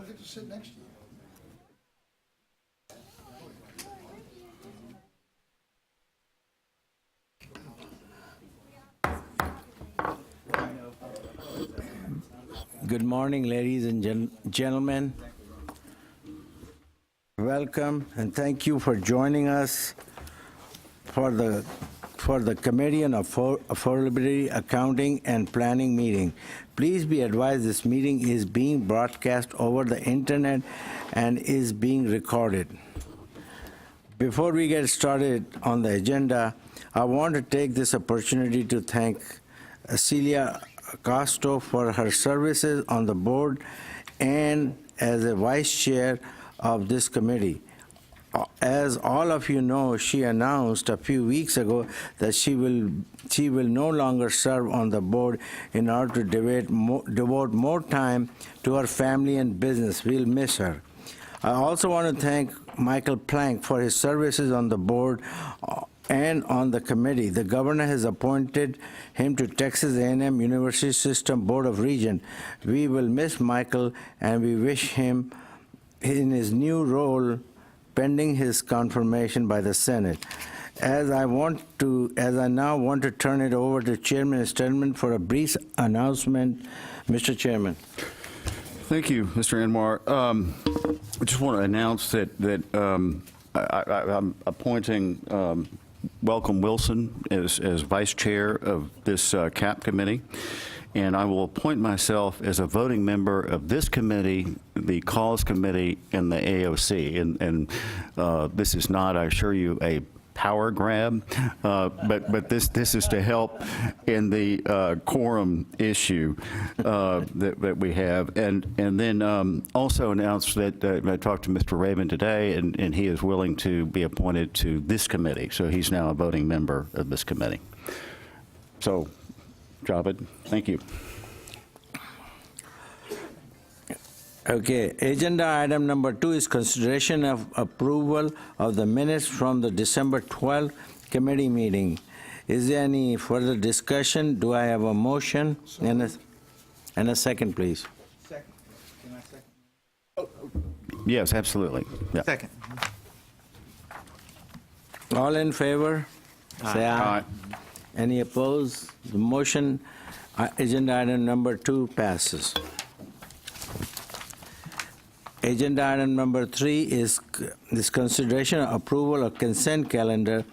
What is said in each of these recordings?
get to sit next to you. Good morning, ladies and gentlemen. Welcome and thank you for joining us for the Committee on Affordability, Accounting and Planning meeting. Please be advised this meeting is being broadcast over the internet and is being recorded. Before we get started on the agenda, I want to take this opportunity to thank Celia Costo for her services on the board and as a vice chair of this committee. As all of you know, she announced a few weeks ago that she will no longer serve on the board in order to devote more time to her family and business. We'll miss her. I also want to thank Michael Plank for his services on the board and on the committee. The governor has appointed him to Texas A&M University System Board of Regents. We will miss Michael and we wish him in his new role pending his confirmation by the Senate. As I now want to turn it over to Chairman Stedman for a brief announcement. Mr. Chairman. Thank you, Mr. Anwar. I just want to announce that I'm appointing Welcome Wilson as vice chair of this CAAP committee, and I will appoint myself as a voting member of this committee, the Cause Committee, and the AOC. And this is not, I assure you, a power grab, but this is to help in the quorum issue that we have, and then also announce that I talked to Mr. Raven today, and he is willing to be appointed to this committee, so he's now a voting member of this committee. So, Javed, thank you. Okay, agenda item number 2 is consideration of approval of the minutes from the December 12th committee meeting. Is there any further discussion? Do I have a motion and a second, please? Second. Can I second? Yes, absolutely. Yeah. Second. All in favor? Say aye. Aye. Any opposed? The motion, agenda item number 2 passes. Agenda item number 3 is this consideration of approval of consent calendar.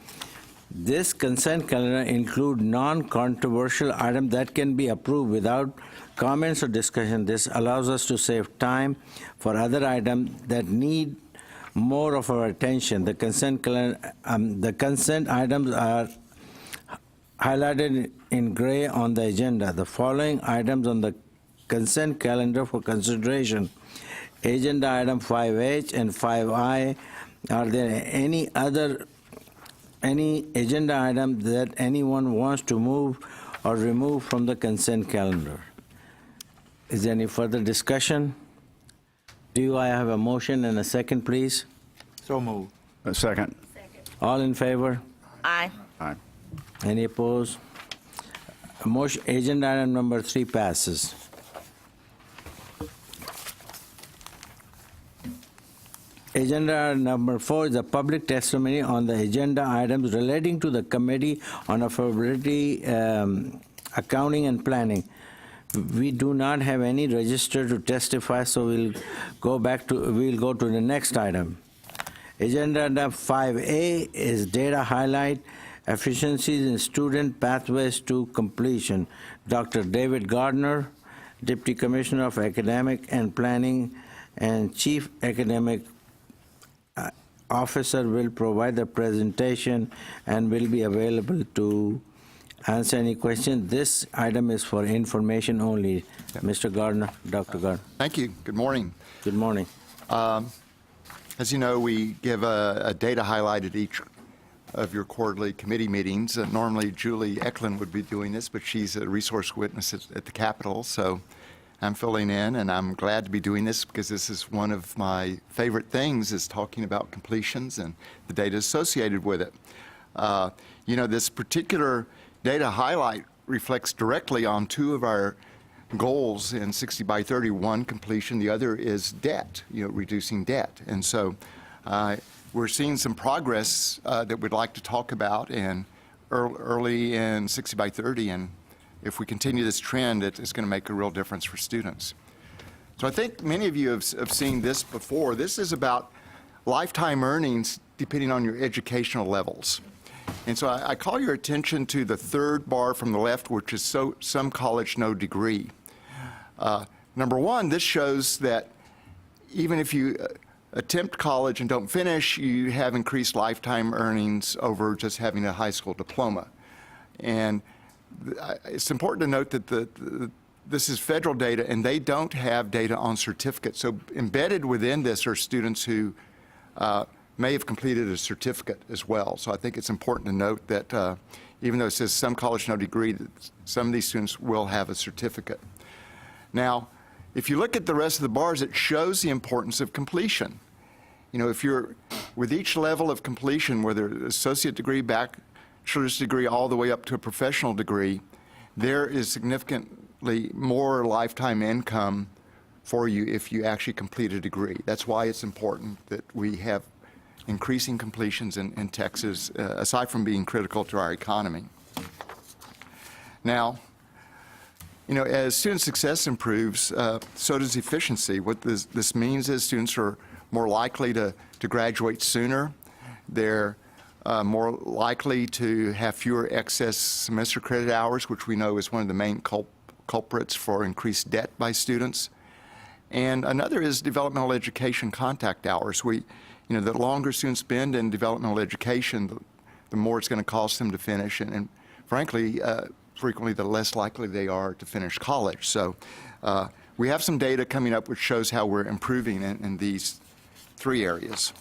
This consent calendar includes non-controversial items that can be approved without comments or discussion. This allows us to save time for other items that need more of our attention. The consent items are highlighted in gray on the agenda. The following items on the consent calendar for consideration: agenda item 5H and 5I. Are there any agenda item that anyone wants to move or remove from the consent calendar? Is there any further discussion? Do I have a motion and a second, please? So moved. A second. All in favor? Aye. Aye. Any opposed? Motion, agenda item number 3 passes. Agenda number 4 is a public testimony on the agenda items relating to the Committee on Affordability, Accounting and Planning. We do not have any registered to testify, so we'll go to the next item. Agenda item 5A is data highlight, efficiencies in student pathways to completion. Dr. David Gardner, Deputy Commissioner of Academic and Planning and Chief Academic Officer, will provide the presentation and will be available to answer any questions. This item is for information only. Yep. Mr. Gardner, Dr. Gardner. Thank you. Good morning. Good morning. As you know, we give a data highlight at each of your quarterly committee meetings. Normally, Julie Eklund would be doing this, but she's a resource witness at the Capitol, so I'm filling in, and I'm glad to be doing this because this is one of my favorite things, is talking about completions and the data associated with it. You know, this particular data highlight reflects directly on 2 of our goals in 60 by 30. One, completion. The other is debt, reducing debt. And so we're seeing some progress that we'd like to talk about and early in 60 by 30. And if we continue this trend, it's going to make a real difference for students. So I think many of you have seen this before. This is about lifetime earnings depending on your educational levels. And so I call your attention to the third bar from the left, which is some college, no degree. Number one, this shows that even if you attempt college and don't finish, you have increased lifetime earnings over just having a high school diploma. And it's important to note that this is federal data, and they don't have data on certificates. So embedded within this are students who may have completed a certificate as well. So I think it's important to note that even though it says some college, no degree, that some of these students will have a certificate. Now, if you look at the rest of the bars, it shows the importance of completion. If you're with each level of completion, whether associate degree, bachelor's degree, all the way up to a professional degree, there is significantly more lifetime income for you if you actually complete a degree. That's why it's important that we have increasing completions in Texas, aside from being critical to our economy. Now, as student success improves, so does efficiency. What this means is students are more likely to graduate sooner. They're more likely to have fewer excess semester credit hours, which we know is one of the main culprits for increased debt by students. And another is developmental education contact hours. The longer students spend in developmental education, the more it's going to cost them to finish. And frankly, frequently the less likely they are to finish college. So we have some data coming up which shows how we're improving in these three areas.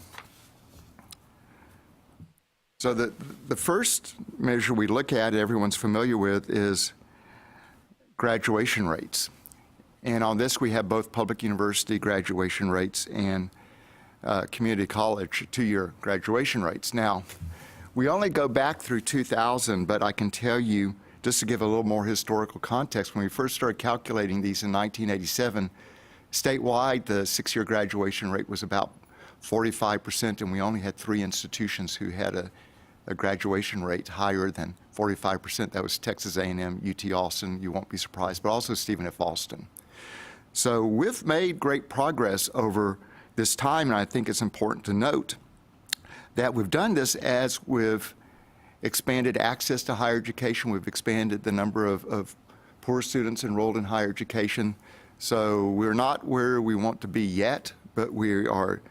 So the first measure we look at, everyone's familiar with, is graduation rates. And on this we have both public university graduation rates and community college two-year graduation rates. Now, we only go back through 2000, but I can tell you, just to give a little more historical context, when we first started calculating these in 1987, statewide the six-year graduation rate was about 45%, and we only had 3 institutions who had a graduation rate higher than 45%. That was Texas A&M, UT Austin, you won't be surprised, but also Stephen F. Austin. So we've made great progress over this time, and I think it's important to note that we've done this as we've expanded access to higher education. We've expanded the number of poor students enrolled in higher education. So we're not where we want to be yet, but we are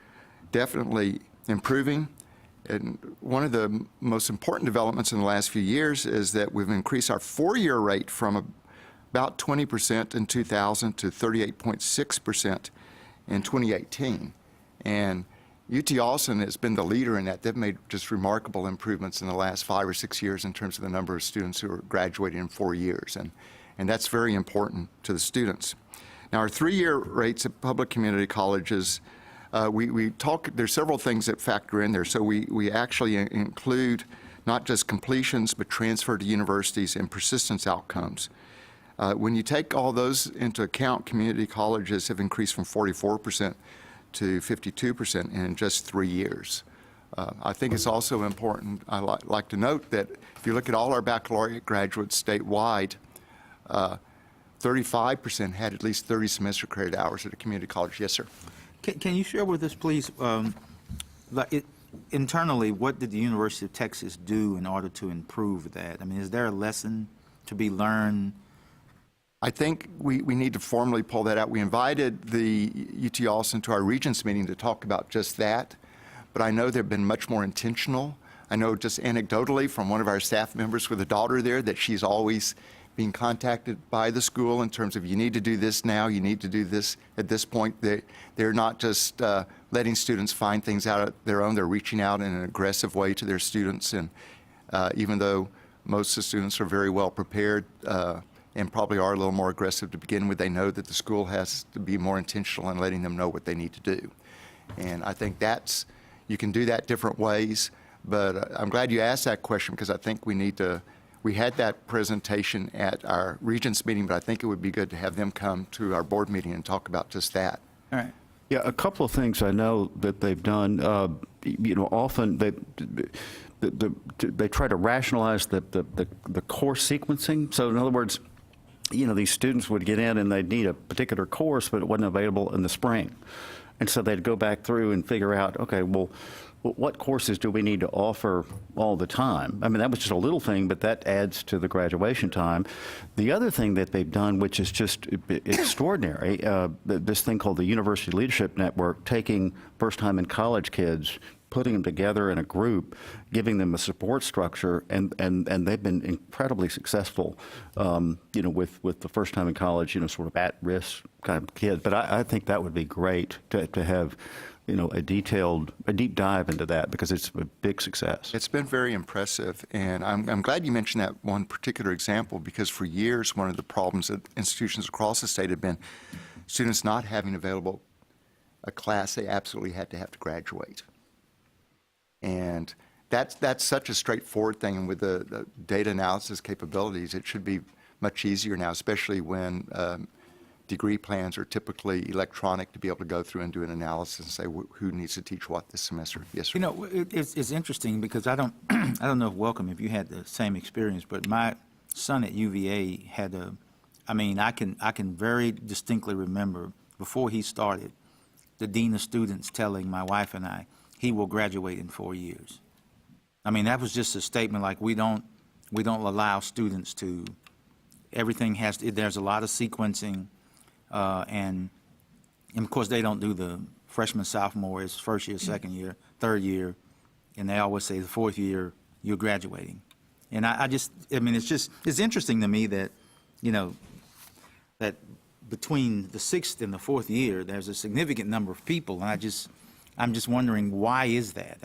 definitely improving. And one of the most important developments in the last few years is that we've increased our 4-year rate from about 20% in 2000 to 38.6% in 2018. And UT Austin has been the leader in that. They've made just remarkable improvements in the last 5 or 6 years in terms of the number of students who are graduating in 4 years. And that's very important to the students. Now, our 3-year rates at public community colleges, there's several things that factor in there. So we actually include not just completions, but transfer to universities and persistence outcomes. When you take all those into account, community colleges have increased from 44% to 52% in just 3 years. I think it's also important, I like to note that if you look at all our baccalaureate graduates statewide, 35% had at least 30 semester credit hours at a community college. Yes, sir. Can you share with us, please, internally, what did the University of Texas do in order to improve that? I mean, is there a lesson to be learned? I think we need to formally pull that out. We invited the UT Austin to our Regents meeting to talk about just that, but I know they've been much more intentional. I know just anecdotally from one of our staff members with a daughter there that she's always being contacted by the school in terms of you need to do this now, you need to do this at this point. They're not just letting students find things out on their own, they're reaching out in an aggressive way to their students, and even though most of the students are very well prepared, and probably are a little more aggressive to begin with, they know that the school has to be more intentional in letting them know what they need to do. And I think you can do that different ways, but I'm glad you asked that question because I think we need to we had that presentation at our Regents meeting, but I think it would be good to have them come to our board meeting and talk about just that. All right. Yeah, a couple of things I know that they've done. Often they try to rationalize the course sequencing. So in other words, these students would get in and they'd need a particular course, but it wasn't available in the spring. And so they'd go back through and figure out, okay, well, what courses do we need to offer all the time? I mean, that was just a little thing, but that adds to the graduation time. The other thing that they've done, which is just extraordinary, this thing called the University Leadership Network, taking first-time in college kids, putting them together in a group, giving them a support structure, and they've been incredibly successful, with the first time in college, sort of at-risk kind of kids. But I think that would be great to have, a deep dive into that, because it's a big success. It's been very impressive, and I'm glad you mentioned that one particular example, because for years, one of the problems that institutions across the state have been students not having available a class they absolutely had to have to graduate. And that's such a straightforward thing, and with the data analysis capabilities, it should be much easier now, especially when degree plans are typically electronic, to be able to go through and do an analysis and say who needs to teach what this semester. Yes, sir. It's interesting because I don't I don't know if you had the same experience, but my son at UVA had I can very distinctly remember before he started, the dean of students telling my wife and I, he will graduate in 4 years. That was just a statement like we don't allow students to, everything there's a lot of sequencing, and of course they don't do the freshman, sophomore, it's first year, second year, third year, and they always say the fourth year you're graduating. And it's interesting to me that, that between the sixth and the fourth year, there's a significant number of people, and I'm just wondering, why is that?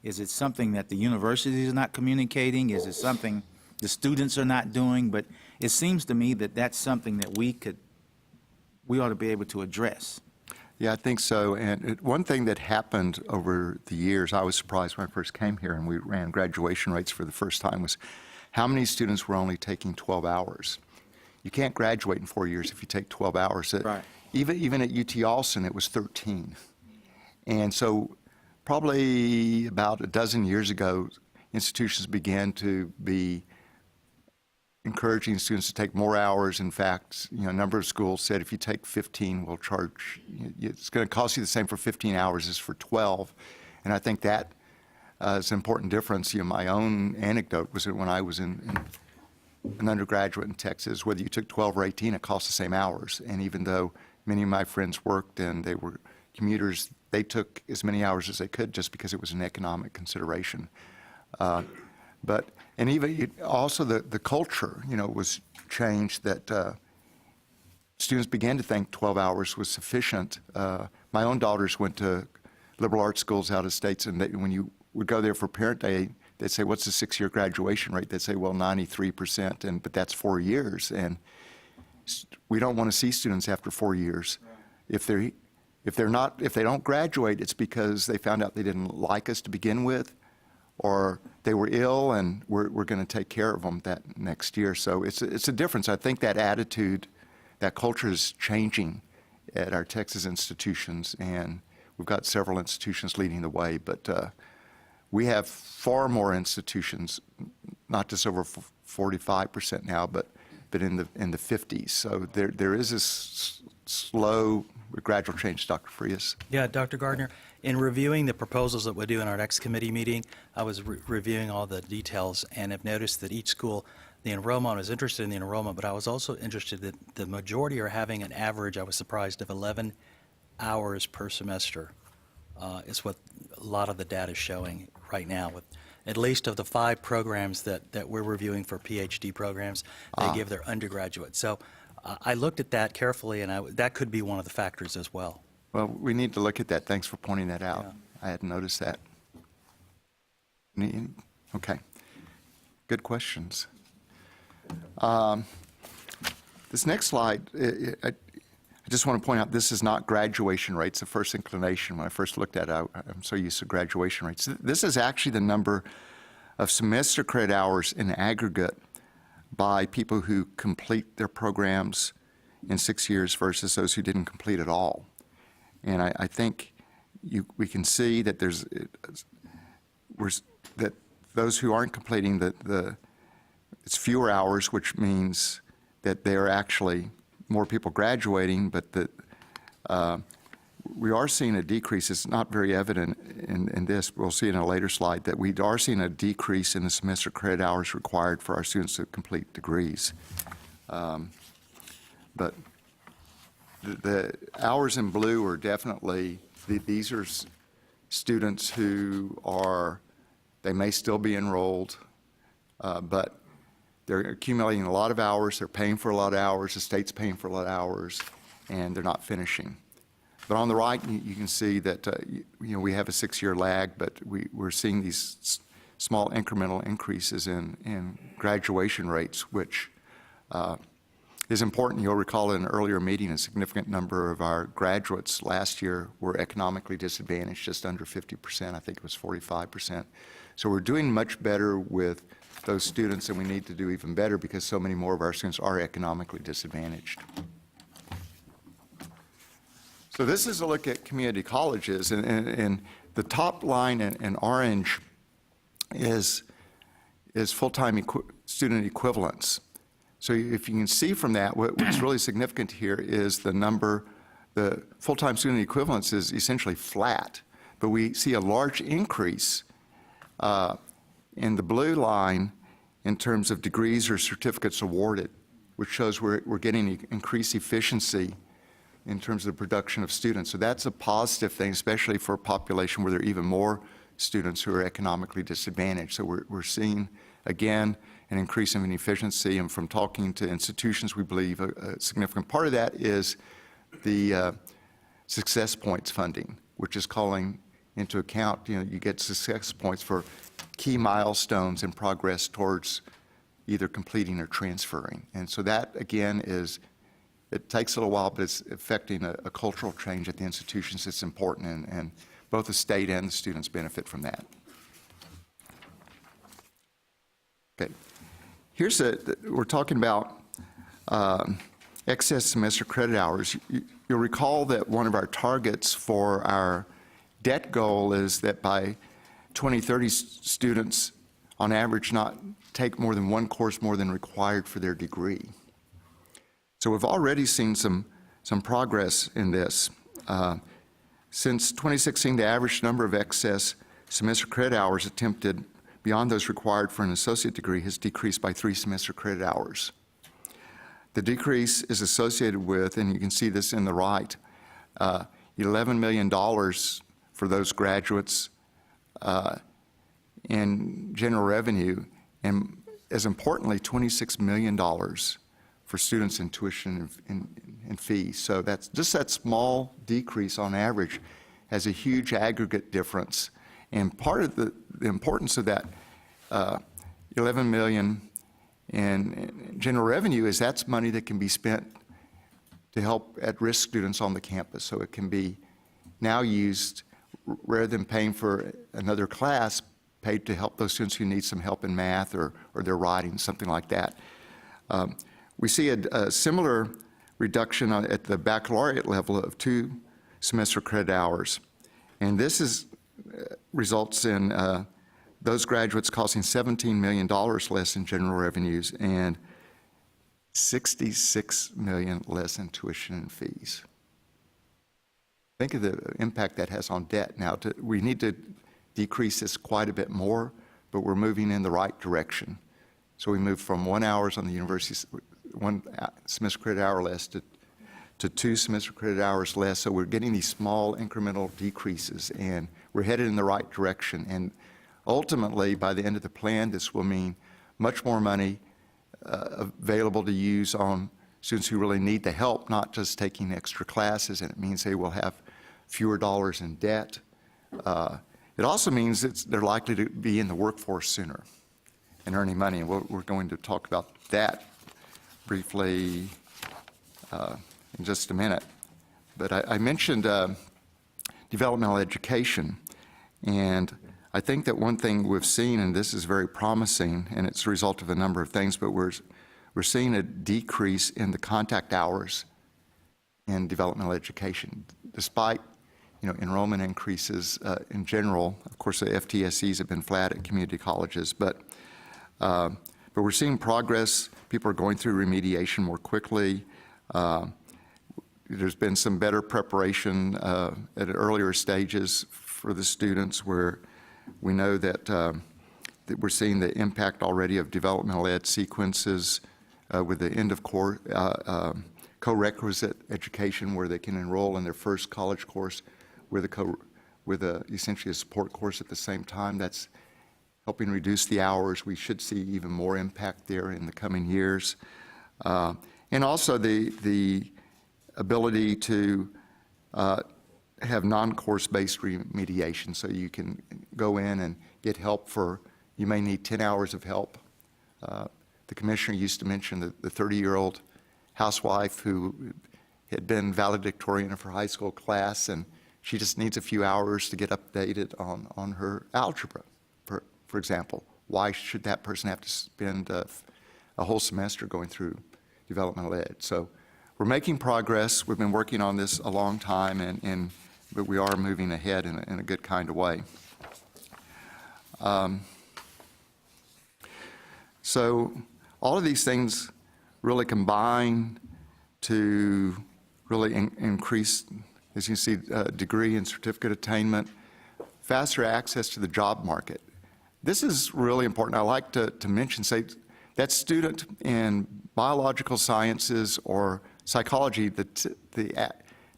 Is it something that the university is not communicating? Is it something the students are not doing? But it seems to me that that's something that we ought to be able to address. Yeah, I think so. And one thing that happened over the years, I was surprised when I first came here and we ran graduation rates for the first time, was how many students were only taking 12 hours. You can't graduate in 4 years if you take 12 hours. Right. Even at UT Austin, it was 13. And so probably about a dozen years ago, institutions began to be encouraging students to take more hours. In fact, a number of schools said if you take 15, we'll charge, it's going to cost you the same for 15 hours as for 12. And I think that is an important difference. My own anecdote was that when I was an undergraduate in Texas, whether you took 12 or 18, it cost the same hours. And even though many of my friends worked and they were commuters, they took as many hours as they could just because it was an economic consideration. And even also the culture, was changed, that students began to think 12 hours was sufficient. My own daughters went to liberal arts schools out of states, and when you would go there for Parent Day, they'd say, what's the 6-year graduation rate? They'd say, well, 93%, but that's 4 years. And we don't want to see students after 4 years. If they don't graduate, it's because they found out they didn't like us to begin with, or they were ill and we're going to take care of them that next year. So it's a difference. I think that attitude, that culture is changing at our Texas institutions, and we've got several institutions leading the way, but we have far more institutions, not just over 45% now, but in the 50s. So there is this slow, gradual change. Dr. Frias? Yeah, Dr. Gardner, in reviewing the proposals that we'll do in our next committee meeting, I was reviewing all the details and have noticed that each school, the enrollment, I was interested in the enrollment, but I was also interested that the majority are having an average, I was surprised, of 11 hours per semester. Is what a lot of the data is showing right now. With at least of the 5 programs that we're reviewing for PhD programs, they give their undergraduate. So I looked at that carefully, and that could be one of the factors as well. Well, we need to look at that. Thanks for pointing that out. Yeah. I hadn't noticed that. Okay. Good questions. This next slide, I just want to point out this is not graduation rates. The first inclination when I first looked at it, I'm so used to graduation rates. This is actually the number of semester credit hours in aggregate by people who complete their programs in 6 years versus those who didn't complete at all. And I think we can see that that those who aren't completing it's fewer hours, which means that there are actually more people graduating, but that we are seeing a decrease. It's not very evident in this. We'll see in a later slide that we are seeing a decrease in the semester credit hours required for our students to complete degrees. But the hours in blue are definitely, these are students who they may still be enrolled, but they're accumulating a lot of hours, they're paying for a lot of hours, the state's paying for a lot of hours, and they're not finishing. But on the right, you can see that we have a 6-year lag, but we're seeing these small incremental increases in graduation rates, which is important. You'll recall in an earlier meeting, a significant number of our graduates last year were economically disadvantaged, just under 50%. I think it was 45%. So we're doing much better with those students, and we need to do even better because so many more of our students are economically disadvantaged. So this is a look at community colleges, and the top line in orange is full-time student equivalents. So if you can see from that, what's really significant here is the full-time student equivalents is essentially flat, but we see a large increase in the blue line in terms of degrees or certificates awarded, which shows we're getting increased efficiency in terms of the production of students. So that's a positive thing, especially for a population where there are even more students who are economically disadvantaged. So we're seeing, again, an increase in efficiency, and from talking to institutions, we believe a significant part of that is the success points funding, which is calling into account, you get success points for key milestones in progress towards either completing or transferring. And so that, again, it takes a little while, but it's affecting a cultural change at the institutions. It's important, and both the state and the students benefit from that. Okay, we're talking about excess semester credit hours. You'll recall that one of our targets for our debt goal is that by 2030, students on average not take more than one course more than required for their degree. So we've already seen some progress in this. Since 2016, the average number of excess semester credit hours attempted beyond those required for an associate degree has decreased by 3 semester credit hours. The decrease is associated with, and you can see this in the right, $11 million for those graduates in general revenue, and as importantly, $26 million for students in tuition and fees. So that's just that small decrease on average has a huge aggregate difference. And part of the importance of that $11 million in general revenue is that's money that can be spent to help at-risk students on the campus. So it can be now used, rather than paying for another class, paid to help those students who need some help in math or their writing, something like that. We see a similar reduction at the baccalaureate level of 2 semester credit hours. And this results in those graduates costing $17 million less in general revenues and $66 million less in tuition and fees. Think of the impact that has on debt. Now, we need to decrease this quite a bit more, but we're moving in the right direction. So we moved from 1 hour on the university, 1 semester credit hour less to 2 semester credit hours less. So we're getting these small incremental decreases, and we're headed in the right direction. And ultimately, by the end of the plan, this will mean much more money available to use on students who really need the help, not just taking extra classes, and it means they will have fewer dollars in debt. It also means that they're likely to be in the workforce sooner and earning money, and we're going to talk about that briefly in just a minute. But I mentioned developmental education, and I think that one thing we've seen, and this is very promising, and it's a result of a number of things, but we're seeing a decrease in the contact hours in developmental education, despite enrollment increases in general. Of course, the FTSEs have been flat at community colleges, but we're seeing progress. People are going through remediation more quickly. There's been some better preparation at earlier stages for the students, where we know that, that we're seeing the impact already of developmental ed sequences with the end of course co-requisite education, where they can enroll in their first college course with essentially a support course at the same time. That's helping reduce the hours. We should see even more impact there in the coming years. And also the ability to have non-course-based remediation, so you can go in and get help for, you may need 10 hours of help. The commissioner used to mention the 30-year-old housewife who had been valedictorian of her high school class, and she just needs a few hours to get updated on her algebra, for example. Why should that person have to spend a whole semester going through developmental ed? So we're making progress. We've been working on this a long time, but we are moving ahead in a good kind of way. So all of these things really combine to really increase, as you see, degree and certificate attainment, faster access to the job market. This is really important. I like to mention, say, that student in biological sciences or psychology, the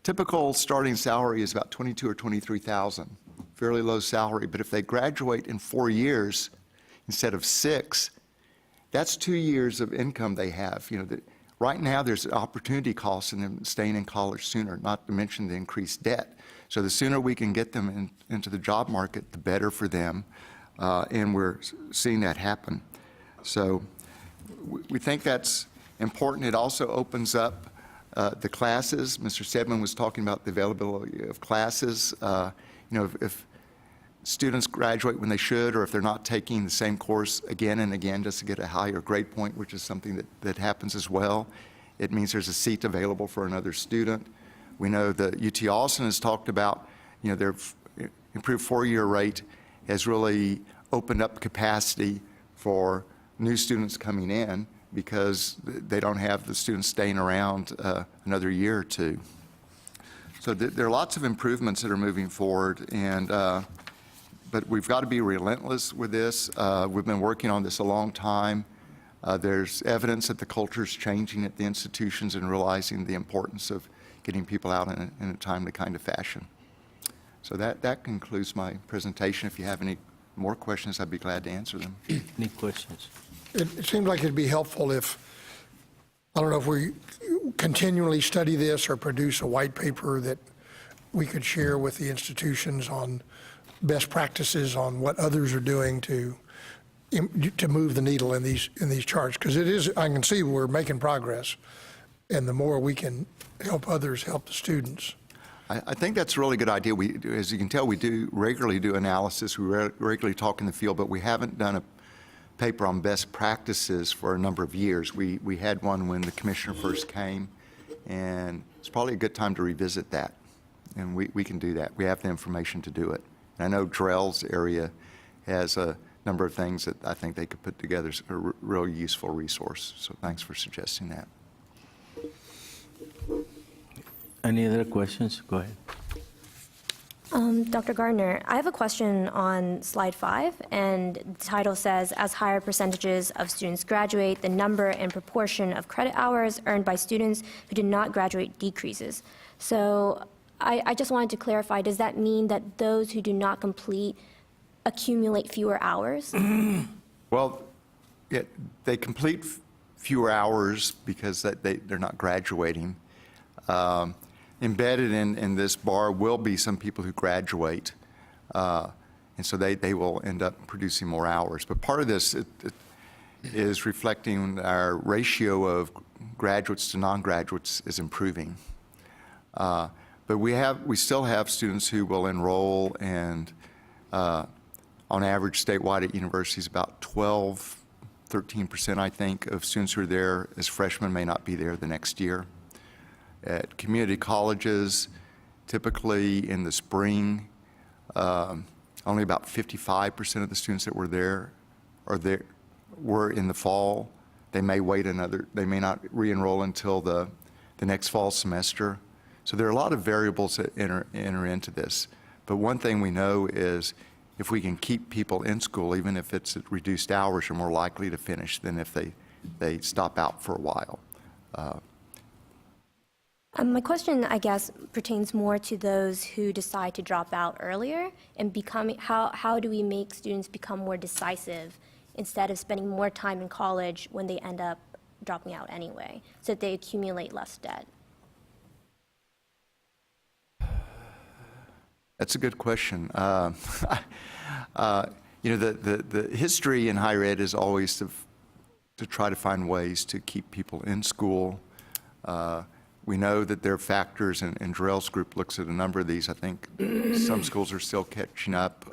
typical starting salary is about $22,000 or $23,000, fairly low salary. But if they graduate in 4 years instead of 6, that's 2 years of income they have. Right now there's opportunity costs in them staying in college sooner, not to mention the increased debt. So the sooner we can get them into the job market, the better for them, and we're seeing that happen. So we think that's important. It also opens up the classes. Mr. Stedman was talking about the availability of classes. If students graduate when they should, or if they're not taking the same course again and again just to get a higher grade point, which is something that happens as well, it means there's a seat available for another student. We know that UT Austin has talked about, their improved 4-year rate has really opened up capacity for new students coming in, because they don't have the students staying around another year or two. So there are lots of improvements that are moving forward, and but we've got to be relentless with this. We've been working on this a long time. There's evidence that the culture is changing at the institutions and realizing the importance of getting people out in a timely kind of fashion. So that concludes my presentation. If you have any more questions, I'd be glad to answer them. Any questions? It seems like it'd be helpful if, I don't know, if we continually study this or produce a white paper that we could share with the institutions on best practices on what others are doing to move the needle in these charts. Because it is, I can see we're making progress, and the more we can help others help the students. I think that's a really good idea. As you can tell, we do regularly do analysis. We regularly talk in the field, but we haven't done a paper on best practices for a number of years. We had one when the commissioner first came, and it's probably a good time to revisit that. And we can do that. We have the information to do it. And I know Drell's area has a number of things that I think they could put together as a real useful resource. So thanks for suggesting that. Any other questions? Go ahead. Dr. Gardner, I have a question on slide 5, and the title says, as higher percentages of students graduate, the number and proportion of credit hours earned by students who did not graduate decreases. So I just wanted to clarify, does that mean that those who do not complete accumulate fewer hours? Well, they complete fewer hours because they're not graduating. Embedded in this bar will be some people who graduate, and so they will end up producing more hours. But part of this it is reflecting our ratio of graduates to non-graduates is improving. But we still have students who will enroll and On average, statewide at universities, about 13%, I think, of students who are there as freshmen may not be there the next year. At community colleges, typically in the spring, only about 55% of the students that were there were in the fall. They may they may not re-enroll until the next fall semester. So there are a lot of variables that enter into this. But one thing we know is if we can keep people in school, even if it's at reduced hours, are more likely to finish than if they stop out for a while. My question, I guess, pertains more to those who decide to drop out earlier and how do we make students become more decisive instead of spending more time in college when they end up dropping out anyway, so that they accumulate less debt? That's a good question. The history in higher ed is always to try to find ways to keep people in school. We know that there are factors, and Jarrell's group looks at a number of these. I think some schools are still catching up.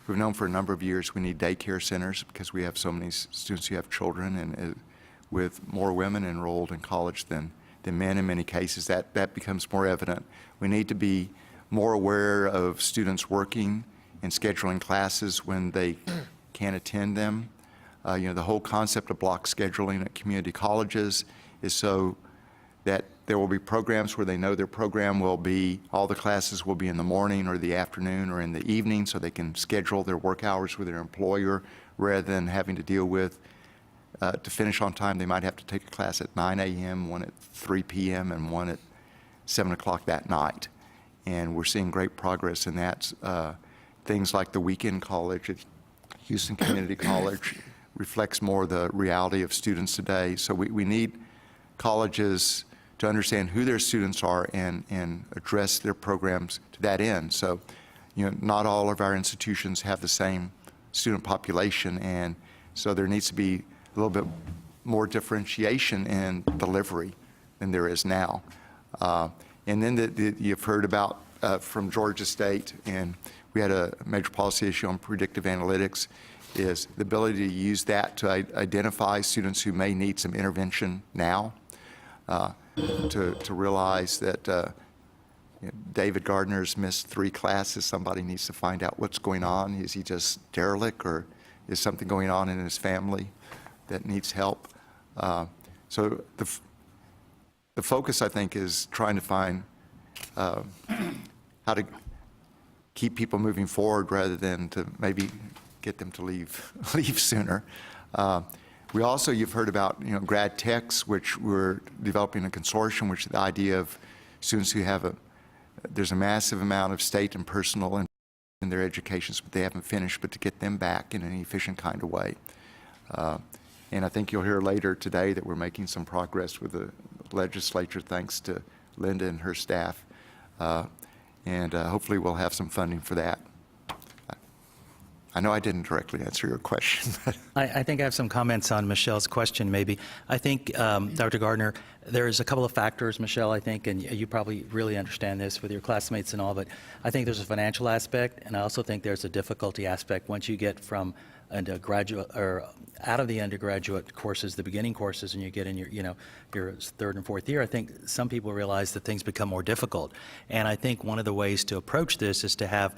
We've known for a number of years we need daycare centers because we have so many students who have children, and with more women enrolled in college than men in many cases, that becomes more evident. We need to be more aware of students working and scheduling classes when they can't attend them. The whole concept of block scheduling at community colleges is so that there will be programs where they know their program will be, all the classes will be in the morning or the afternoon or in the evening, so they can schedule their work hours with their employer rather than having to deal with, to finish on time, they might have to take a class at 9 a.m., one at 3 p.m., and one at 7 o'clock that night. And we're seeing great progress in that. Things like the weekend college at Houston Community College reflects more the reality of students today. So we need colleges to understand who their students are and address their programs to that end. So, not all of our institutions have the same student population, and so there needs to be a little bit more differentiation in delivery than there is now. And then you've heard about from Georgia State, and we had a major policy issue on predictive analytics, is the ability to use that to identify students who may need some intervention now, to realize that David Gardner's missed 3 classes. Somebody needs to find out what's going on. Is he just derelict, or is something going on in his family that needs help? So the focus, I think, is trying to find how to keep people moving forward rather than to maybe get them to leave sooner. We also, you've heard about, grad techs, which we're developing a consortium, which is the idea of students who have there's a massive amount of state and personal in their educations, but they haven't finished, but to get them back in an efficient kind of way. And I think you'll hear later today that we're making some progress with the legislature, thanks to Linda and her staff. And hopefully we'll have some funding for that. I know I didn't directly answer your question. I think I have some comments on Michelle's question, maybe. I think, Dr. Gardner, there's a couple of factors, Michelle, I think, and you probably really understand this with your classmates and all, but I think there's a financial aspect, and I also think there's a difficulty aspect once you get from undergraduate or out of the undergraduate courses, the beginning courses, and you get in your third and fourth year. I think some people realize that things become more difficult, and I think one of the ways to approach this is to have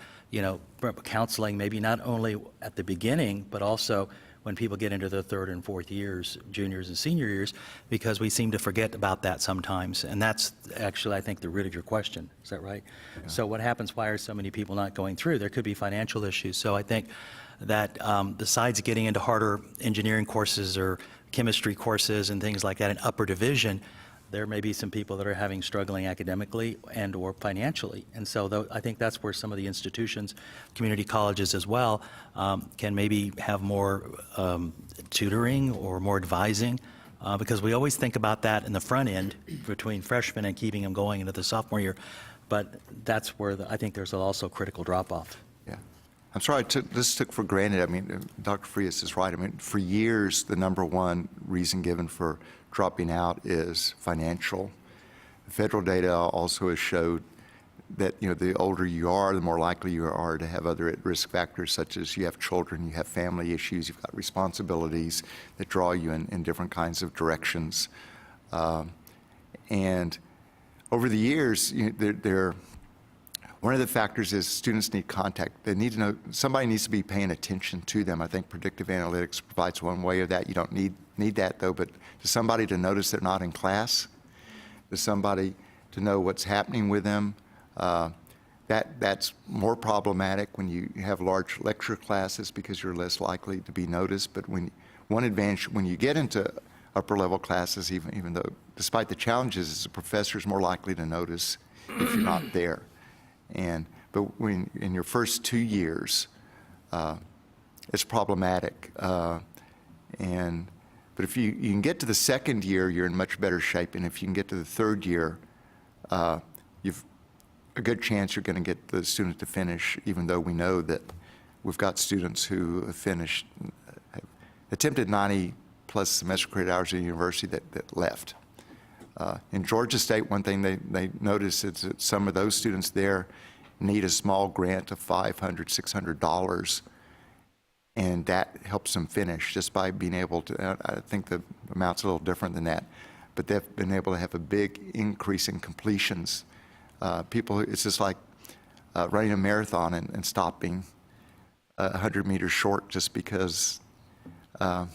counseling, maybe not only at the beginning, but also when people get into their third and fourth years, juniors and senior years, because we seem to forget about that sometimes. And that's actually, I think, the root of your question. Is that right? Yeah. So what happens? Why are so many people not going through? There could be financial issues. So I think that besides getting into harder engineering courses or chemistry courses and things like that in upper division, there may be some people that are struggling academically and or financially. And so I think that's where some of the institutions, community colleges as well, can maybe have more tutoring or more advising, because we always think about that in the front end between freshmen and keeping them going into the sophomore year. But that's where I think there's also critical drop-off. Yeah. I'm sorry, this took for granted. I mean, Dr. Frias is right. I mean, for years, the number one reason given for dropping out is financial. The federal data also has showed that, you know, the older you are, the more likely you are to have other risk factors, such as you have children, you have family issues, you've got responsibilities that draw you in different kinds of directions. And over the years, one of the factors is students need contact. They need to know, somebody needs to be paying attention to them. I think predictive analytics provides one way of that. You don't need that, though, but to somebody to notice they're not in class, to somebody to know what's happening with them, that's more problematic when you have large lecture classes because you're less likely to be noticed. But one advantage when you get into upper level classes, even though despite the challenges, is the professor's more likely to notice if you're not there. But when in your first 2 years, it's problematic. But if you can get to the second year, you're in much better shape. And if you can get to the third year, you've a good chance you're going to get the student to finish, even though we know that we've got students who have finished, have attempted 90+ semester credit hours at university that left. In Georgia State, one thing they noticed is that some of those students there need a small grant of $500, $600, and that helps them finish just by being able to, I think the amount's a little different than that, but they've been able to have a big increase in completions. People, it's just like running a marathon and stopping 100 meters short just because you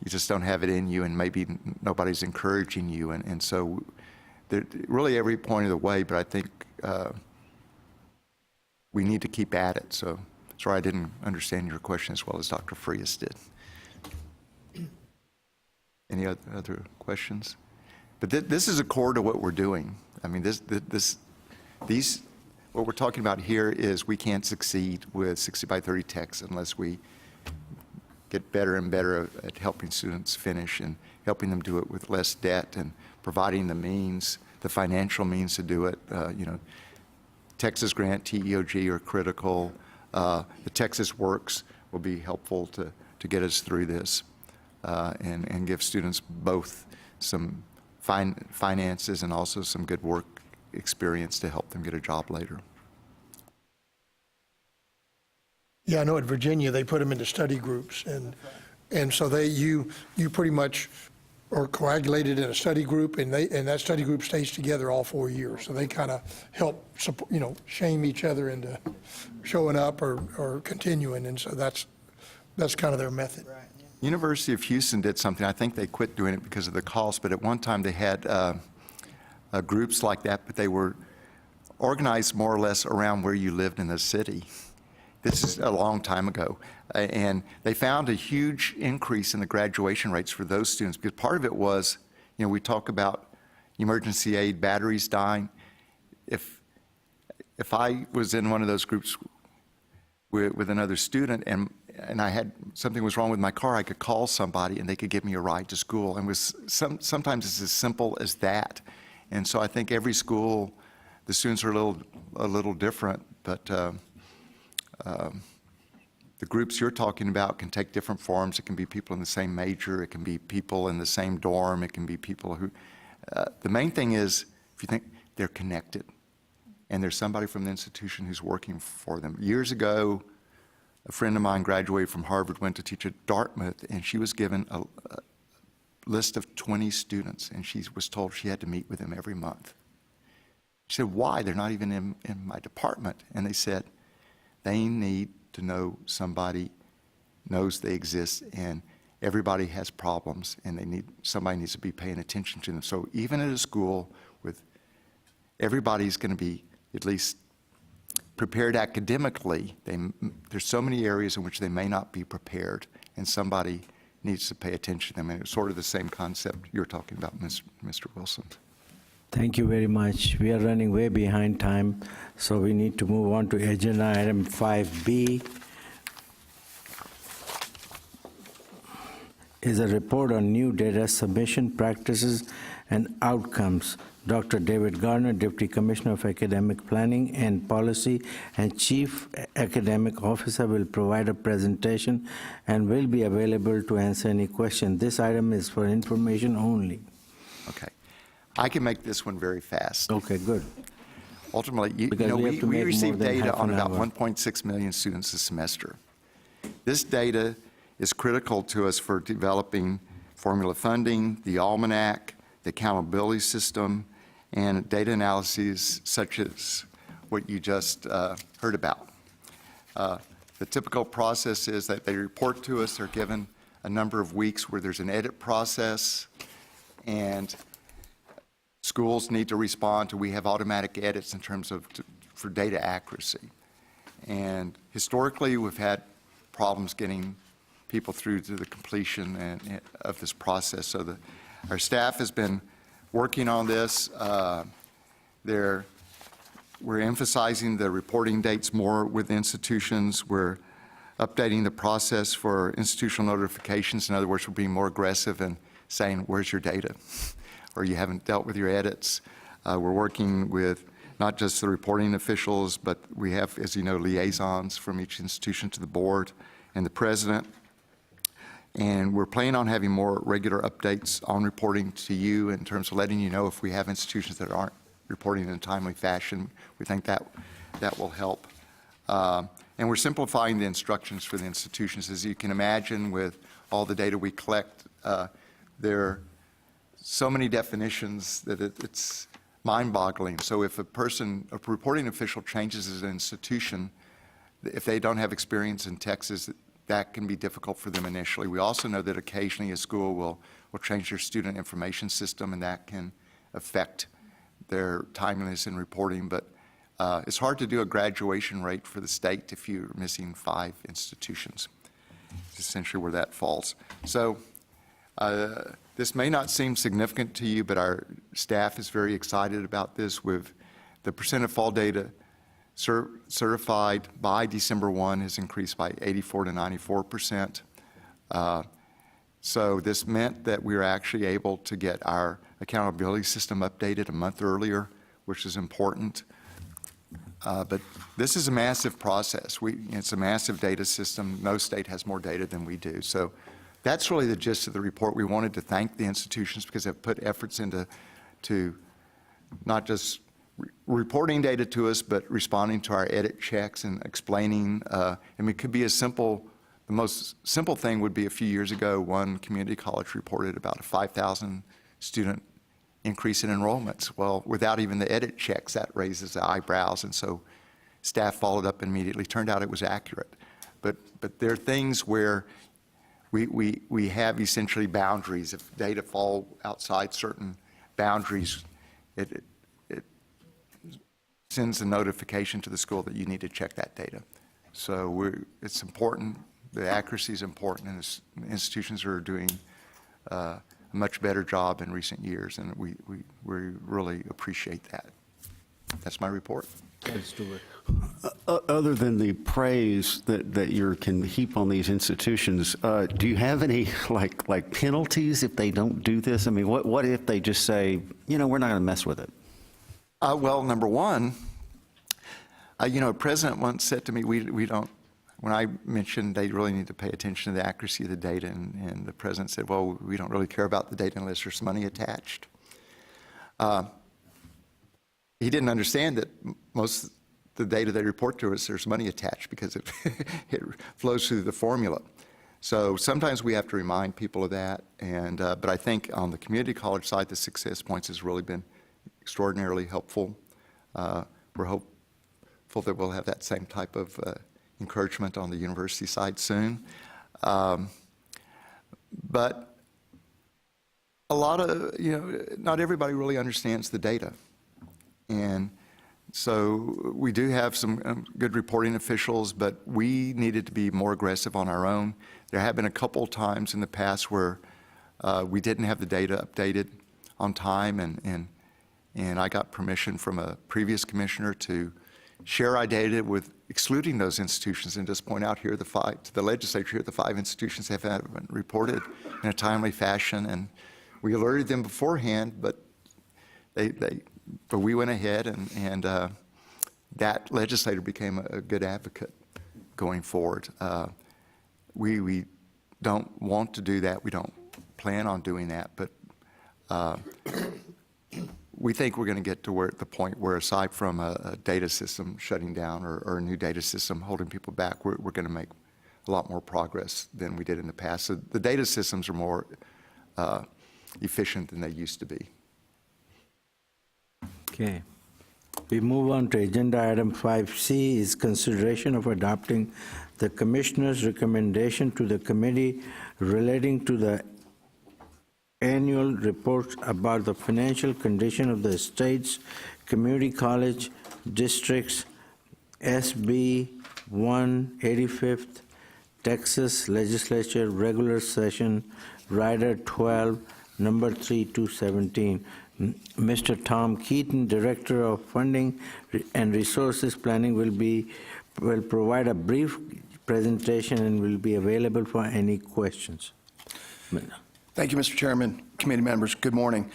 just don't have it in you, and maybe nobody's encouraging you. And so really every point of the way, but I think we need to keep at it. So sorry I didn't understand your question as well as Dr. Frias did. Any other questions? But this is a core to what we're doing. I mean, what we're talking about here is we can't succeed with 60 by 30 text unless we get better and better at helping students finish and helping them do it with less debt and providing the means, the financial means to do it. You know, Texas Grant, TEOG are critical. The Texas Works will be helpful to get us through this and give students both some finances and also some good work experience to help them get a job later. Yeah, I know at Virginia, they put them into study groups, and so you pretty much are coagulated in a study group, and that study group stays together all 4 years. So they kind of help support, shame each other into showing up or continuing, and so that's kind of their method. University of Houston did something. I think they quit doing it because of the cost, but at one time they had groups like that, but they were organized more or less around where you lived in the city. This is a long time ago. And they found a huge increase in the graduation rates for those students, because part of it was, we talk about emergency aid, batteries dying. If I was in one of those groups with another student and I had something was wrong with my car, I could call somebody and they could give me a ride to school. And sometimes it's as simple as that. And so I think every school, the students are a little different, but the groups you're talking about can take different forms. It can be people in the same major. It can be people in the same dorm. It can be people who, the main thing is, if you think they're connected and there's somebody from the institution who's working for them. Years ago, a friend of mine graduated from Harvard, went to teach at Dartmouth, and she was given a list of 20 students, and she was told she had to meet with them every month. She said, why? They're not even in my department. And they said, they need to know somebody knows they exist, and everybody has problems, and somebody needs to be paying attention to them. So even at a school with everybody's going to be at least prepared academically, there's so many areas in which they may not be prepared, and somebody needs to pay attention to them. And it's sort of the same concept you're talking about, Mr. Wilson. Thank you very much. We are running way behind time, so we need to move on to agenda item 5B. Is a report on new data submission practices and outcomes. Dr. David Garner, Deputy Commissioner of Academic Planning and Policy and Chief Academic Officer, will provide a presentation and will be available to answer any question. This item is for information only. Okay. I can make this one very fast. Okay, good. ultimately, Because we have to make more receive than data half on an about hour. 1.6 million students a semester. This data is critical to us for developing formula funding, the almanac, the accountability system, and data analyses such as what you just heard about. The typical process is that they report to us, they're given a number of weeks where there's an edit process, and schools need to respond to, we have automatic edits in terms of, for data accuracy. And historically, we've had problems getting people through to the completion of this process. So our staff has been working on this. We're emphasizing the reporting dates more with institutions. We're updating the process for institutional notifications. In other words, we're being more aggressive and saying, where's your data? Or you haven't dealt with your edits. We're working with not just the reporting officials, but we have, as you know, liaisons from each institution to the board and the president. And we're planning on having more regular updates on reporting to you in terms of letting you know if we have institutions that aren't reporting in a timely fashion. We think that will help. And we're simplifying the instructions for the institutions. As you can imagine, with all the data we collect, there are so many definitions that it's mind-boggling. So if a reporting official changes as an institution, if they don't have experience in Texas, that can be difficult for them initially. We also know that occasionally a school will change their student information system, and that can affect their timeliness in reporting. But it's hard to do a graduation rate for the state if you're missing 5 institutions. It's essentially where that falls. So this may not seem significant to you, but our staff is very excited about this. With the percent of fall data certified by December 1 has increased by 84 to 94%. So this meant that we were actually able to get our accountability system updated a month earlier, which is important. But this is a massive process. It's a massive data system. No state has more data than we do. So that's really the gist of the report. We wanted to thank the institutions because they've put efforts into not just reporting data to us, but responding to our edit checks and explaining. I mean, it could be as simple. The most simple thing would be a few years ago, one community college reported about a 5,000 student increase in enrollments. Well, without even the edit checks, that raises the eyebrows, and so staff followed up immediately. Turned out it was accurate. But there are things where we have essentially boundaries. If data fall outside certain boundaries, it sends a notification to the school that you need to check that data. So it's important. The accuracy is important, and the institutions are doing a much better job in recent years, and we really appreciate that. That's my report. Other than the praise that you can heap on these institutions, do you have any like penalties if they don't do this? I mean, what if they just say, we're not going to mess with it? Well, number one, a president once said to me, we don't. When I mentioned they really need to pay attention to the accuracy of the data, and the president said, well, we don't really care about the data unless there's money attached. He didn't understand that most of the data they report to us, there's money attached because it flows through the formula. So sometimes we have to remind people of that. But I think on the community college side, the success points has really been extraordinarily helpful. We're hopeful that we'll have that same type of encouragement on the university side soon. But a lot of, not everybody really understands the data. And so we do have some good reporting officials, but we needed to be more aggressive on our own. There have been a couple times in the past where we didn't have the data updated on time, and I got permission from a previous commissioner to share our data with excluding those institutions and just point out here to the legislature here the 5 institutions haven't reported in a timely fashion, and we alerted them beforehand, but we went ahead and that legislator became a good advocate going forward. We don't want to do that. We don't plan on doing that, but we think we're going to get to the point where, aside from a data system shutting down or a new data system holding people back, we're going to make a lot more progress than we did in the past. So the data systems are more efficient than they used to be. Okay. We move on to agenda item 5C is consideration of adopting the Commissioner's recommendation to the committee relating to the annual reports about the financial condition of the state's community college districts, SB 185th Texas Legislature Regular Session, Rider 12, number 3217. Mr. Tom Keaton, Director of Funding and Resources Planning, will provide a brief presentation and will be available for any questions. Thank you, Mr. Chairman, committee members. Good morning.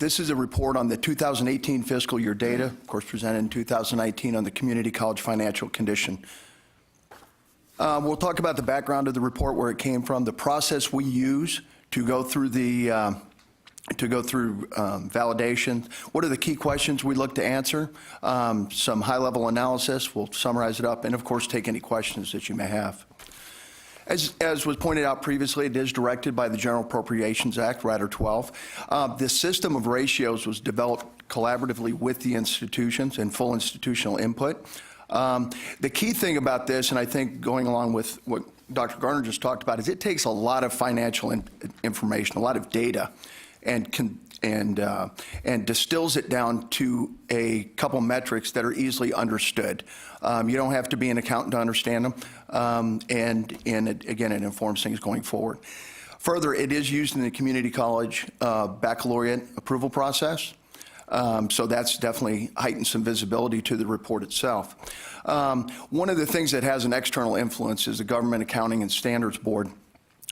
This is a report on the 2018 fiscal year data, of course, presented in 2019 on the community college financial condition. We'll talk about the background of the report, where it came from, the process we use to go through validation. What are the key questions we look to answer? Some high-level analysis. We'll summarize it up, and of course, take any questions that you may have. As was pointed out previously, it is directed by the General Appropriations Act, Rider 12. This system of ratios was developed collaboratively with the institutions and full institutional input. The key thing about this, and I think going along with what Dr. Garner just talked about, is it takes a lot of financial information, a lot of data, and distills it down to a couple metrics that are easily understood. You don't have to be an accountant to understand them, and again, it informs things going forward. Further, it is used in the community college baccalaureate approval process, so that's definitely heightened some visibility to the report itself. One of the things that has an external influence is the Government Accounting and Standards Board.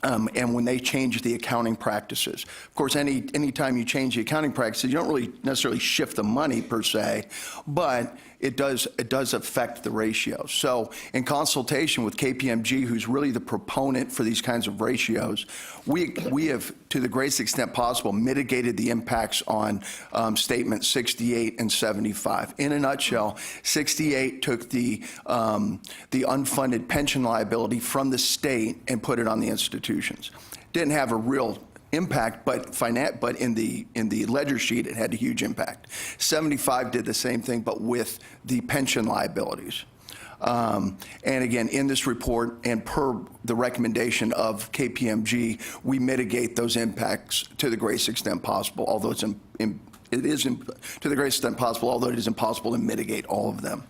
And when they change the accounting practices. Of course, anytime you change the accounting practices, you don't really necessarily shift the money per se, but it does affect the ratios. So in consultation with KPMG, who's really the proponent for these kinds of ratios, we have, to the greatest extent possible, mitigated the impacts on statements 68 and 75. In a nutshell, 68 took the unfunded pension liability from the state and put it on the institutions. Didn't have a real impact, but in the ledger sheet, it had a huge impact. 75 did the same thing, but with the pension liabilities. And again, in this report and per the recommendation of KPMG, we mitigate those impacts to the greatest extent possible, although to the greatest extent possible, although it is impossible to mitigate all of them.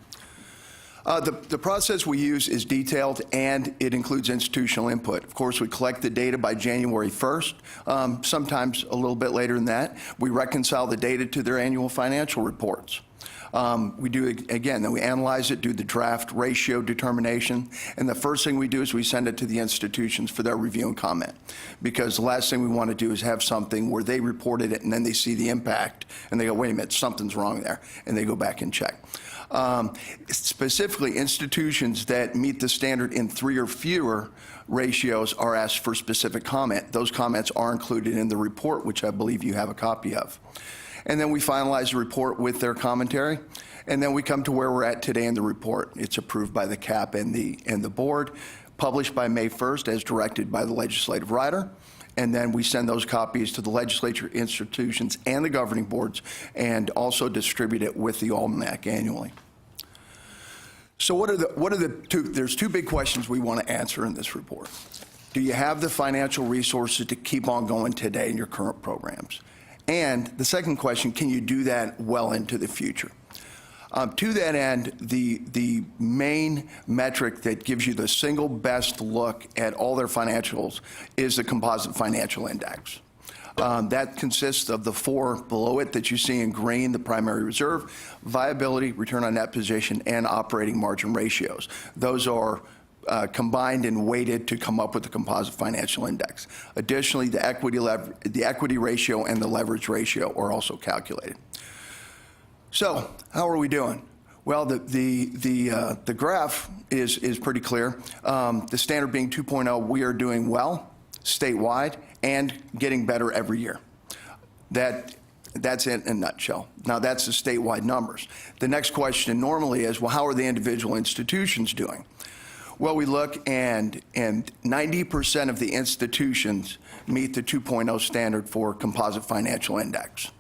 The process we use is detailed, and it includes institutional input. Of course, we collect the data by January 1st, sometimes a little bit later than that. We reconcile the data to their annual financial reports. We do, again, then we analyze it, do the draft ratio determination, and the first thing we do is we send it to the institutions for their review and comment. Because the last thing we want to do is have something where they reported it and then they see the impact and they go, wait a minute, something's wrong there, and they go back and check. Specifically, institutions that meet the standard in 3 or fewer ratios are asked for specific comment. Those comments are included in the report, which I believe you have a copy of. And then we finalize the report with their commentary, and then we come to where we're at today in the report. It's approved by the CAAP and the board, published by May 1st as directed by the legislative rider. And then we send those copies to the legislature, institutions, and the governing boards, and also distribute it with the almanac annually. So what are the two? There's two big questions we want to answer in this report. Do you have the financial resources to keep on going today in your current programs? And the second question, can you do that well into the future? To that end, the main metric that gives you the single best look at all their financials is the Composite Financial Index. That consists of the 4 below it that you see in green, the primary reserve, viability, return on net position, and operating margin ratios. Those are combined and weighted to come up with the Composite Financial Index. Additionally, the equity ratio and the leverage ratio are also calculated. So, how are we doing? Well, the graph is pretty clear. The standard being 2.0, we are doing well statewide and getting better every year. That That's it in a nutshell. Now, that's the statewide numbers. The next question normally is, well, how are the individual institutions doing? Well, we look, and 90% of the institutions meet the 2.0 standard for composite financial index.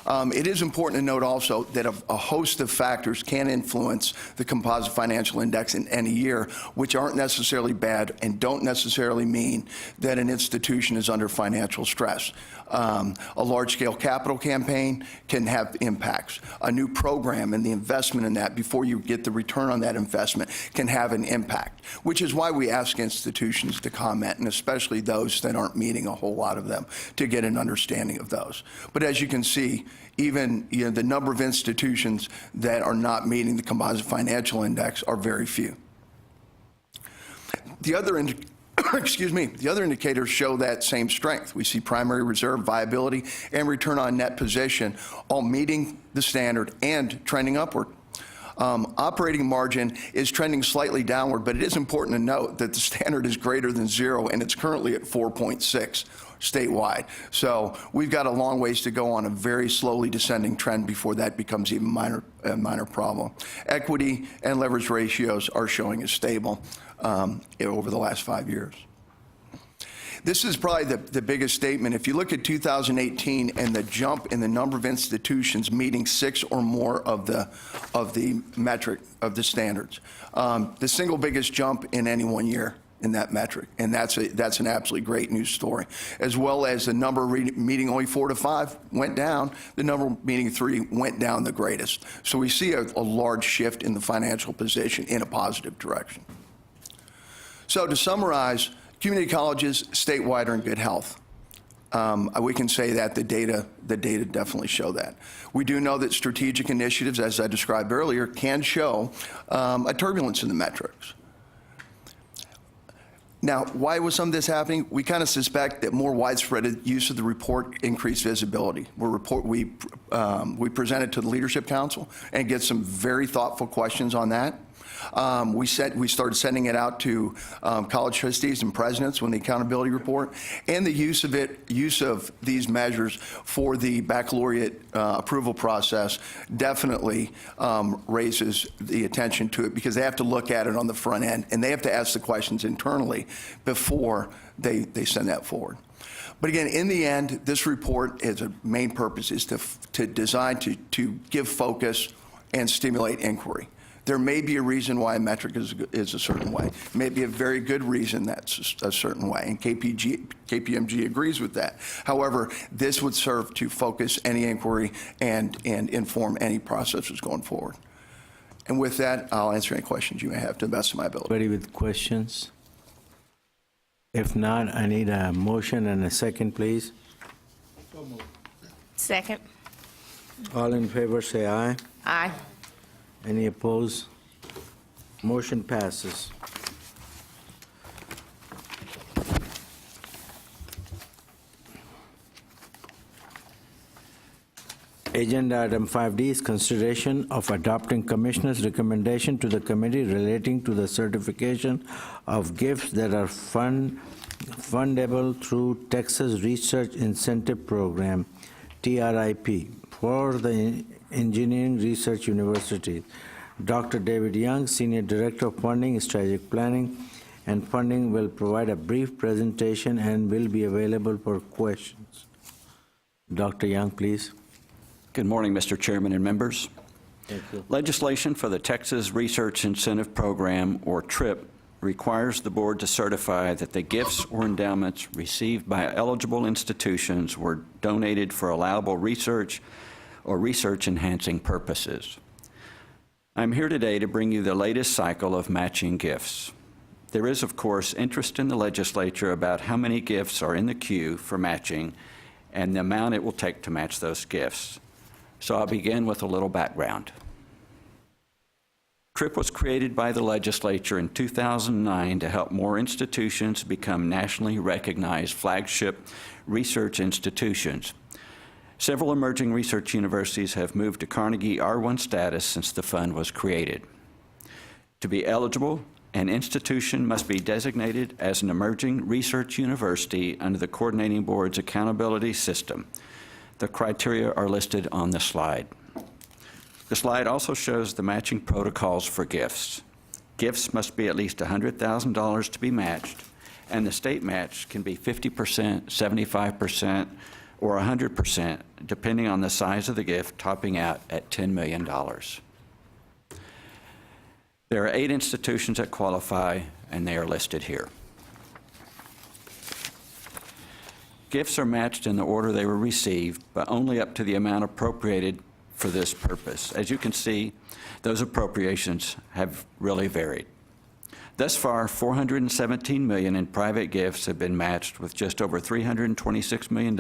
It is important to note also that a host of factors can influence the composite financial index in any year, which aren't necessarily bad and don't necessarily mean that an institution is under financial stress. A large-scale capital campaign can have impacts. A new program and the investment in that before you get the return on that investment can have an impact, which is why we ask institutions to comment, and especially those that aren't meeting a whole lot of them, to get an understanding of those. But as you can see, even the number of institutions that are not meeting the composite financial index are very few. The other the other indicators show that same strength. We see primary reserve, viability, and return on net position all meeting the standard and trending upward. Operating margin is trending slightly downward, but it is important to note that the standard is greater than 0, and it's currently at 4.6 statewide. So we've got a long ways to go on a very slowly descending trend before that becomes even a minor problem. Equity and leverage ratios are showing as stable over the last 5 years. This is probably the biggest statement. If you look at 2018 and the jump in the number of institutions meeting 6 or more of the metric of the standards, the single biggest jump in any one year in that metric, and that's an absolutely great news story. As well as the number meeting only 4 to 5 went down, the number meeting 3 went down the greatest. So we see a large shift in the financial position in a positive direction. So to summarize, community colleges statewide are in good health. We can say that the data definitely show that. We do know that strategic initiatives, as I described earlier, can show a turbulence in the metrics. Now, why was some of this happening? We kind of suspect that more widespread use of the report increased visibility. We present it to the Leadership Council and get some very thoughtful questions on that. We started sending it out to college trustees and presidents when the accountability report, and the use of these measures for the baccalaureate approval process definitely raises the attention to it, because they have to look at it on the front end and they have to ask the questions internally before they send that forward. But again, in the end, this report, its main purpose is to design to give focus and stimulate inquiry. There may be a reason why a metric is a certain way. Maybe a very good reason that's a certain way, and KPMG agrees with that. However, this would serve to focus any inquiry and inform any processes going forward. And with that, I'll answer any questions you may have to the best of my ability. Anybody with questions? If not, I need a motion and a second, please. Second. All in favor, say aye. Aye. Any opposed? Motion passes. Agenda item 5D is consideration of adopting Commissioner's recommendation to the committee relating to the certification of gifts that are fundable through Texas Research Incentive Program, TRIP, for the Engineering Research University. Dr. David Young, Senior Director of Funding, Strategic Planning and Funding, will provide a brief presentation and will be available for questions. Dr. Young, please. Good morning, Mr. Chairman and members. Thank you. Legislation for the Texas Research Incentive Program, or TRIP, requires the board to certify that the gifts or endowments received by eligible institutions were donated for allowable research or research-enhancing purposes. I'm here today to bring you the latest cycle of matching gifts. There is, of course, interest in the legislature about how many gifts are in the queue for matching and the amount it will take to match those gifts. So I'll begin with a little background. TRIP was created by the legislature in 2009 to help more institutions become nationally recognized flagship research institutions. Several emerging research universities have moved to Carnegie R1 status since the fund was created. To be eligible, an institution must be designated as an emerging research university under the Coordinating Board's accountability system. The criteria are listed on the slide. The slide also shows the matching protocols for gifts. Gifts must be at least $100,000 to be matched, and the state match can be 50%, 75%, or 100%, depending on the size of the gift, topping out at $10 million. There are 8 institutions that qualify, and they are listed here. Gifts are matched in the order they were received, but only up to the amount appropriated for this purpose. As you can see, those appropriations have really varied. Thus far, $417 million in private gifts have been matched with just over $326 million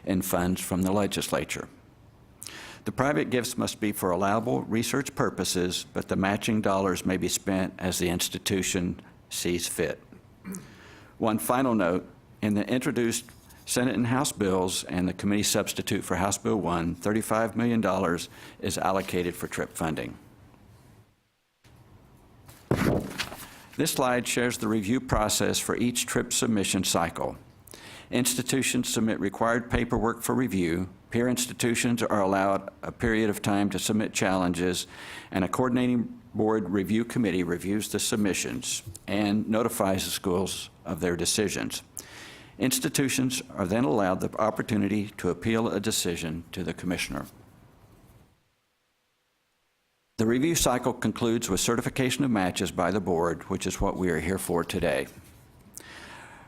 in funds from the legislature. The private gifts must be for allowable research purposes, but the matching dollars may be spent as the institution sees fit. One final note, in the introduced Senate and House bills and the committee substitute for House Bill 1, $35 million is allocated for TRIP funding. This slide shares the review process for each TRIP submission cycle. Institutions submit required paperwork for review. Peer institutions are allowed a period of time to submit challenges, and a coordinating board review committee reviews the submissions and notifies the schools of their decisions. Institutions are then allowed the opportunity to appeal a decision to the commissioner. The review cycle concludes with certification of matches by the board, which is what we are here for today.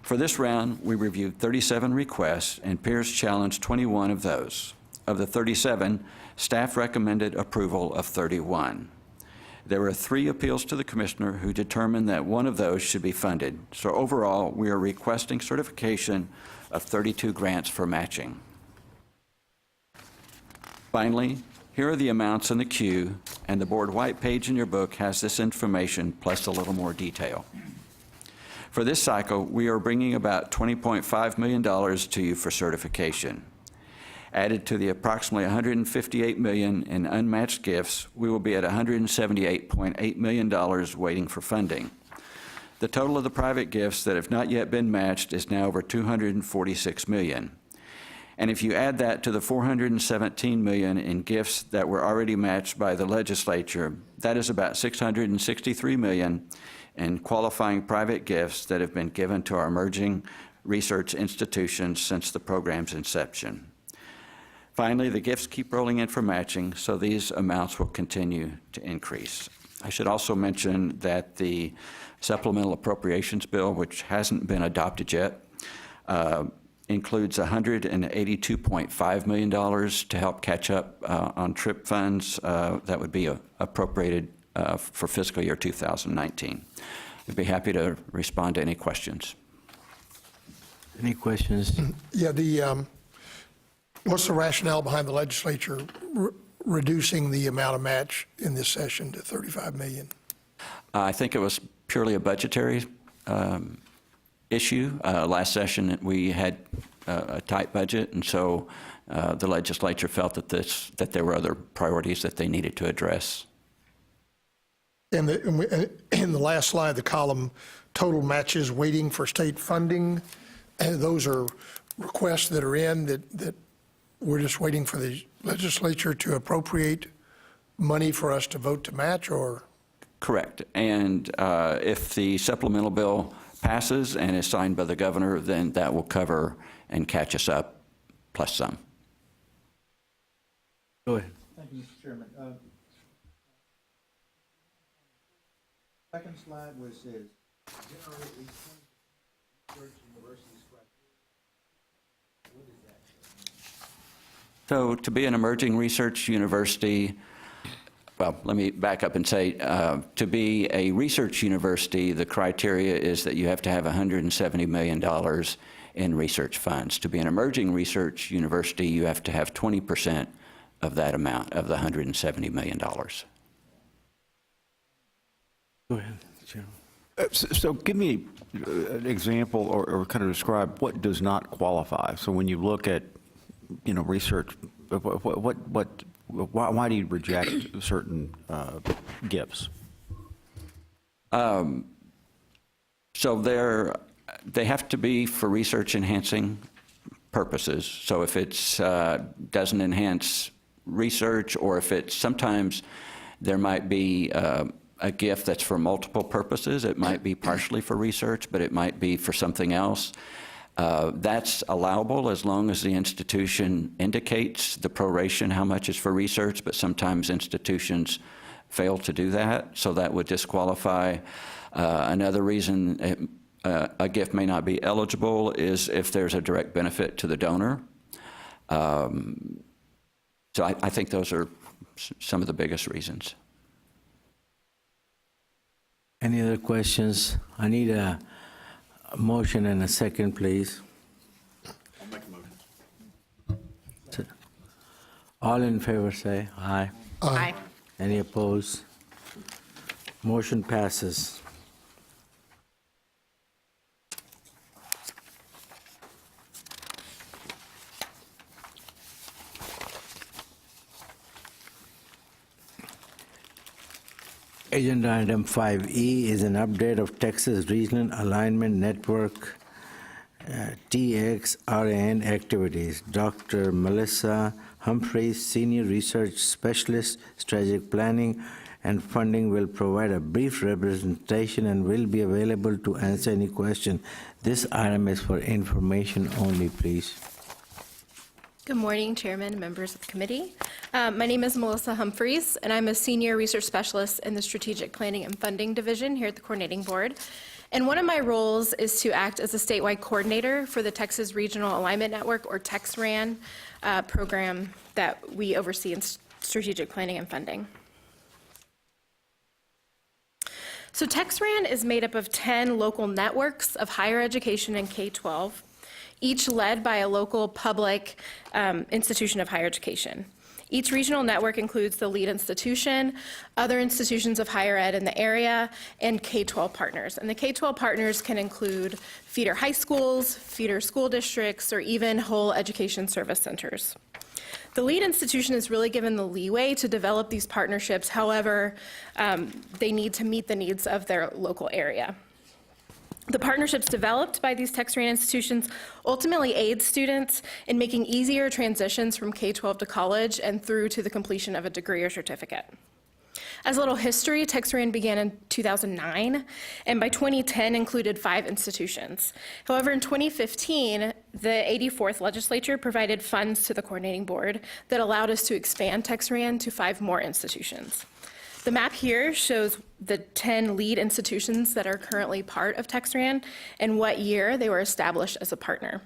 For this round, we reviewed 37 requests, and peers challenged 21 of those. Of the 37, staff recommended approval of 31. There were 3 appeals to the commissioner, who determined that one of those should be funded. So overall, we are requesting certification of 32 grants for matching. Finally, here are the amounts in the queue, and the board white page in your book has this information plus a little more detail. For this cycle, we are bringing about $20.5 million to you for certification. Added to the approximately $158 million in unmatched gifts, we will be at $178.8 million waiting for funding. The total of the private gifts that have not yet been matched is now over $246 million. And if you add that to the $417 million in gifts that were already matched by the legislature, that is about $663 million in qualifying private gifts that have been given to our emerging research institutions since the program's inception. Finally, the gifts keep rolling in for matching, so these amounts will continue to increase. I should also mention that the supplemental appropriations bill, which hasn't been adopted yet, includes $182.5 million to help catch up on TRIP funds that would be appropriated for fiscal year 2019. I'd be happy to respond to any questions. Any questions? Yeah, what's the rationale behind the legislature reducing the amount of match in this session to $35 million? I think it was purely a budgetary issue. Last session, we had a tight budget, and so the legislature felt that there were other priorities that they needed to address. And in the last slide, the column, total matches waiting for state funding, those are requests that are in that we're just waiting for the legislature to appropriate money for us to vote to match, or? Correct. And if the supplemental bill passes and is signed by the governor, then that will cover and catch us up, plus some. Go ahead. Thank you, Mr. Chairman. Second slide where it says, generate at least 20% research universities. What is that? So to be an emerging research university, well, let me back up and say, to be a research university, the criteria is that you have to have $170 million in research funds. To be an emerging research university, you have to have 20% of that amount, of the $170 million. Go ahead, Chairman. So give me an example or kind of describe what does not qualify. So when you look at, research, why do you reject certain gifts? So they have to be for research enhancing purposes. So if it's doesn't enhance research, or if it's sometimes there might be a gift that's for multiple purposes. It might be partially for research, but it might be for something else. That's allowable as long as the institution indicates the proration, how much is for research, but sometimes institutions fail to do that, so that would disqualify. Another reason a gift may not be eligible is if there's a direct benefit to the donor. So I think those are some of the biggest reasons. Any other questions? I need a motion and a second, please. I'll make a motion. All in favor, say aye. Aye. Any opposed? Motion passes. Agenda item 5E is an update of Texas Regional Alignment Network TXRN activities. Dr. Melissa Humphreys, Senior Research Specialist, Strategic Planning and Funding, will provide a brief representation and will be available to answer any question. This item is for information only, please. Good morning, Chairman, members of the committee. My name is Melissa Humphreys, and I'm a Senior Research Specialist in the Strategic Planning and Funding Division here at the Coordinating Board. And one of my roles is to act as a statewide coordinator for the Texas Regional Alignment Network, or TexRAN, program that we oversee in strategic planning and funding. So TexRAN is made up of 10 local networks of higher education and K-12, each led by a local public institution of higher education. Each regional network includes the lead institution, other institutions of higher ed in the area, and K-12 partners. And the K-12 partners can include feeder high schools, feeder school districts, or even whole education service centers. The lead institution is really given the leeway to develop these partnerships, however, they need to meet the needs of their local area. The partnerships developed by these TexRAN institutions ultimately aid students in making easier transitions from K-12 to college and through to the completion of a degree or certificate. As a little history, TexRAN began in 2009, and by 2010 included 5 institutions. However, in 2015, the 84th legislature provided funds to the coordinating board that allowed us to expand TexRAN to 5 more institutions. The map here shows the 10 lead institutions that are currently part of TexRAN and what year they were established as a partner.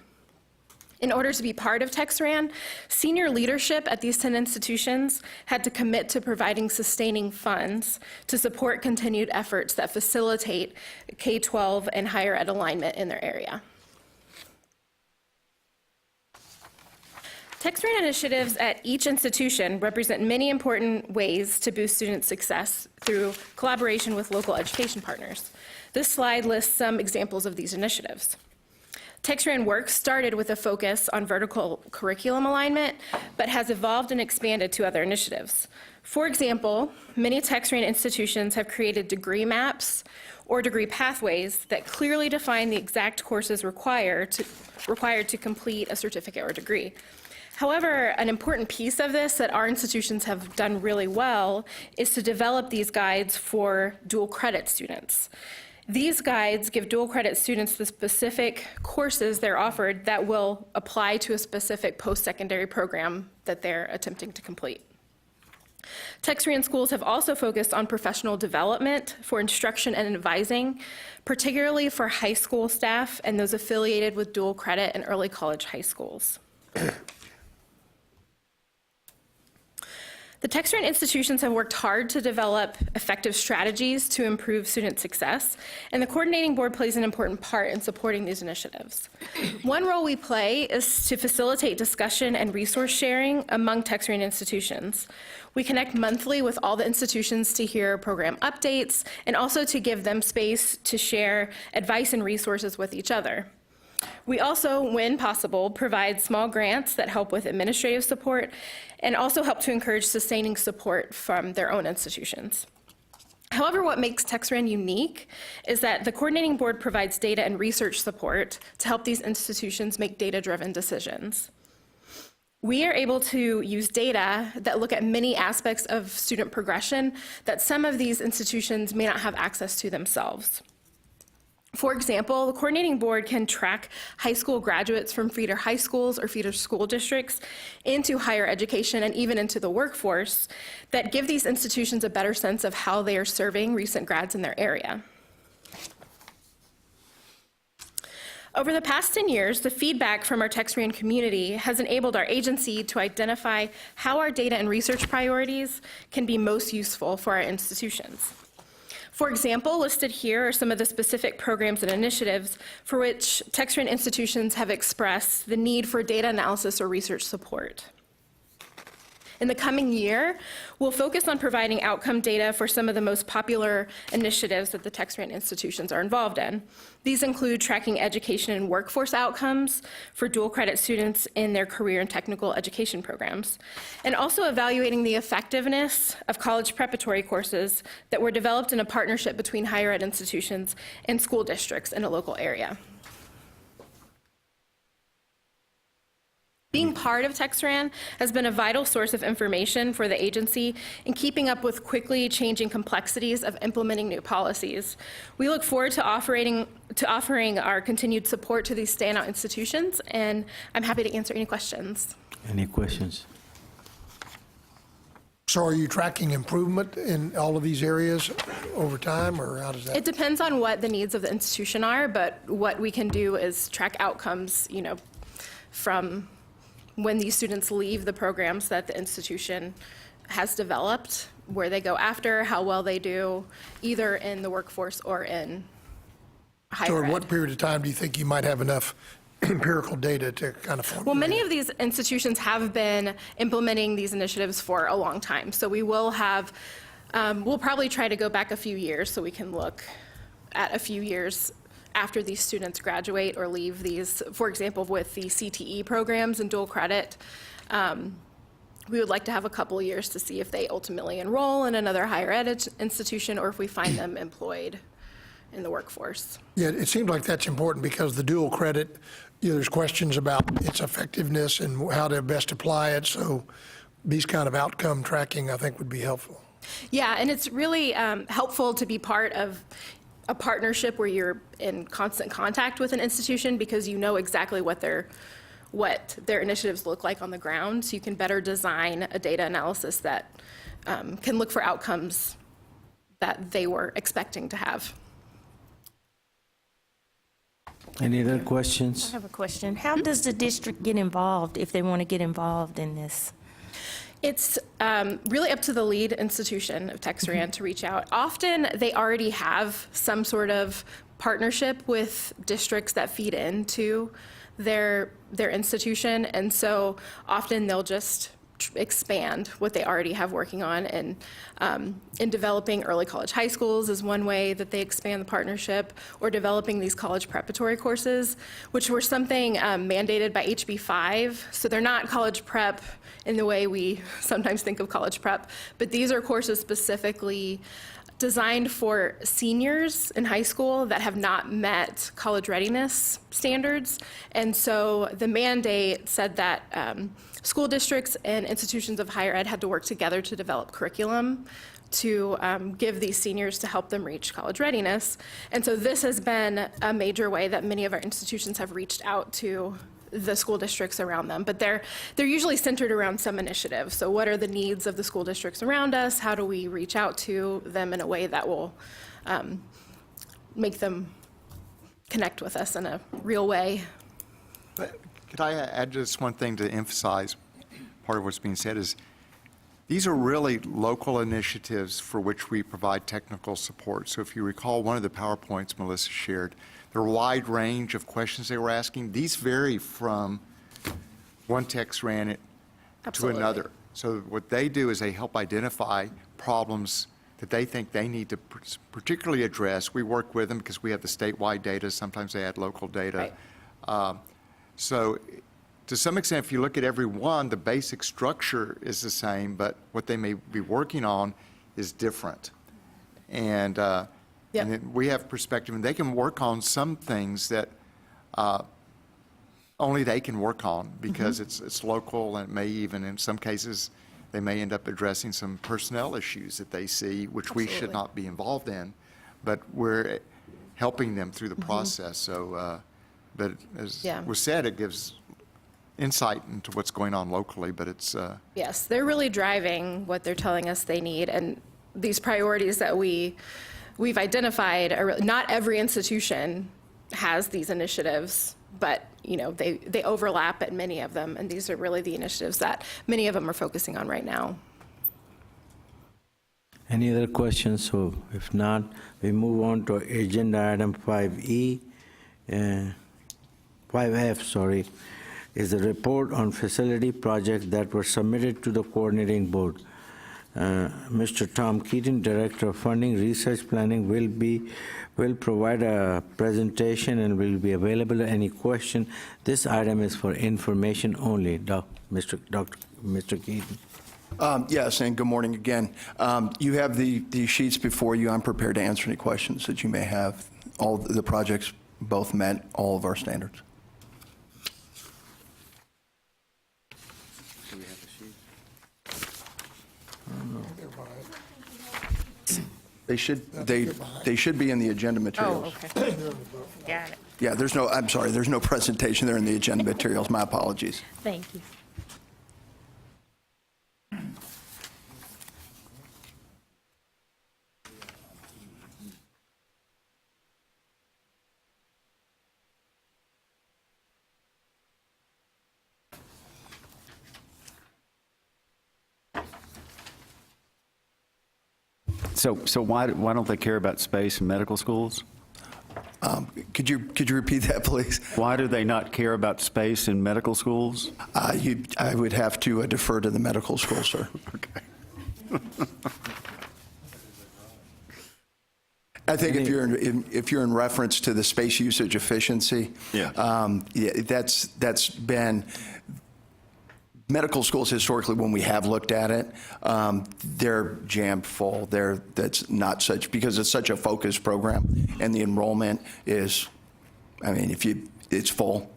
In order to be part of TexRAN, senior leadership at these 10 institutions had to commit to providing sustaining funds to support continued efforts that facilitate K-12 and higher ed alignment in their area. TexRAN initiatives at each institution represent many important ways to boost student success through collaboration with local education partners. This slide lists some examples of these initiatives. TexRAN work started with a focus on vertical curriculum alignment, but has evolved and expanded to other initiatives. For example, many TexRAN institutions have created degree maps or degree pathways that clearly define the exact courses required to complete a certificate or degree. However, an important piece of this that our institutions have done really well is to develop these guides for dual credit students. These guides give dual credit students the specific courses they're offered that will apply to a specific post-secondary program that they're attempting to complete. TexRAN schools have also focused on professional development for instruction and advising, particularly for high school staff and those affiliated with dual credit and early college high schools. The TexRAN institutions have worked hard to develop effective strategies to improve student success, and the coordinating board plays an important part in supporting these initiatives. One role we play is to facilitate discussion and resource sharing among TexRAN institutions. We connect monthly with all the institutions to hear program updates and also to give them space to share advice and resources with each other. We also, when possible, provide small grants that help with administrative support and also help to encourage sustaining support from their own institutions. However, what makes TexRAN unique is that the coordinating board provides data and research support to help these institutions make data-driven decisions. We are able to use data that look at many aspects of student progression that some of these institutions may not have access to themselves. For example, the coordinating board can track high school graduates from feeder high schools or feeder school districts into higher education and even into the workforce that give these institutions a better sense of how they are serving recent grads in their area. Over the past 10 years, the feedback from our TexRAN community has enabled our agency to identify how our data and research priorities can be most useful for our institutions. For example, listed here are some of the specific programs and initiatives for which TexRAN institutions have expressed the need for data analysis or research support. In the coming year, we'll focus on providing outcome data for some of the most popular initiatives that the TexRAN institutions are involved in. These include tracking education and workforce outcomes for dual credit students in their career and technical education programs, and also evaluating the effectiveness of college preparatory courses that were developed in a partnership between higher ed institutions and school districts in a local area. Being part of TexRAN has been a vital source of information for the agency in keeping up with quickly changing complexities of implementing new policies. We look forward to offering our continued support to these standout institutions, and I'm happy to answer any questions. Any questions? So are you tracking improvement in all of these areas over time, or how does that? It depends on what the needs of the institution are, but what we can do is track outcomes, from when these students leave the programs that the institution has developed, where they go after, how well they do, either in the workforce or in higher So ed. in what period of time do you think you might have enough empirical data to kind of formulate? Well, many of these institutions have been implementing these initiatives for a long time. So we will have, we'll probably try to go back a few years so we can look at a few years after these students graduate or leave these. For example, with the CTE programs and dual credit, we would like to have a couple of years to see if they ultimately enroll in another higher ed institution or if we find them employed in the workforce. Yeah, it seems like that's important because the dual credit, there's questions about its effectiveness and how to best apply it. So these kind of outcome tracking, I think, would be helpful. Yeah, and it's really helpful to be part of a partnership where you're in constant contact with an institution because you know exactly what their initiatives look like on the ground, so you can better design a data analysis that can look for outcomes that they were expecting to have. Any other I questions? have a question. How does the district get involved if they want to get involved in this? It's really up to the lead institution of TexRAN to reach out. Often they already have some sort of partnership with districts that feed into their institution, and so often they'll just expand what they already have working on. And in developing early college high schools is one way that they expand the partnership, or developing these college preparatory courses, which were something mandated by HB 5. So they're not college prep in the way we sometimes think of college prep, but these are courses specifically designed for seniors in high school that have not met college readiness standards. And so the mandate said that school districts and institutions of higher ed had to work together to develop curriculum to give these seniors to help them reach college readiness. And so this has been a major way that many of our institutions have reached out to the school districts around them, but they're usually centered around some initiative. So what are the needs of the school districts around us? How do we reach out to them in a way that will make them connect with us in a real way? Could I add just one thing to emphasize? Part of what's being said is these are really local initiatives for which we provide technical support. So if you recall one of the PowerPoints Melissa shared, there are a wide range of questions they were asking. These vary from one TexRAN to Absolutely. another. So what they do is they help identify problems that they think they need to particularly address. We work with them because we have the statewide data. Sometimes they add local data. Right. So to some extent, if you look at every one, the basic structure is the same, but what they may be working on is different. And, Yep. and then we have perspective, and they can work on some things that only they can work on because it's local, and it may even, in some cases, they may end up addressing some personnel issues that they see, which we should Absolutely. not be involved in, but we're helping them through the process. So, but as Yeah. was said, it gives insight into what's going on locally, but it's, Yes, they're really driving what they're telling us they need, and these priorities that we've identified are, not every institution has these initiatives, but, you know, they overlap at many of them, and these are really the initiatives that many of them are focusing on right now. Any other questions? So if not, we move on to agenda item 5E, 5F, sorry, is a report on facility projects that were submitted to the coordinating board. Mr. Tom Keaton, Director of Funding, Research Planning, will provide a presentation and will be available to any question. This item is for information only. Mr. Keaton. Yes, and good morning again. You have the sheets before you. I'm prepared to answer any questions that you may have. All the projects both met all of our standards. They should be in the agenda materials. okay. Got it. Yeah, I'm sorry, there's no presentation there in the agenda materials. My apologies. Thank you. So why don't they care about space in medical schools? Could you repeat that, please? Why do they not care about space in medical schools? I would have to defer to the medical school, sir. Okay. I think if you're in reference to the space usage efficiency, Yeah. that's been medical schools historically. When we have looked at it, they're jammed full. That's not such because it's such a focused program, and the enrollment is, I mean, it's full.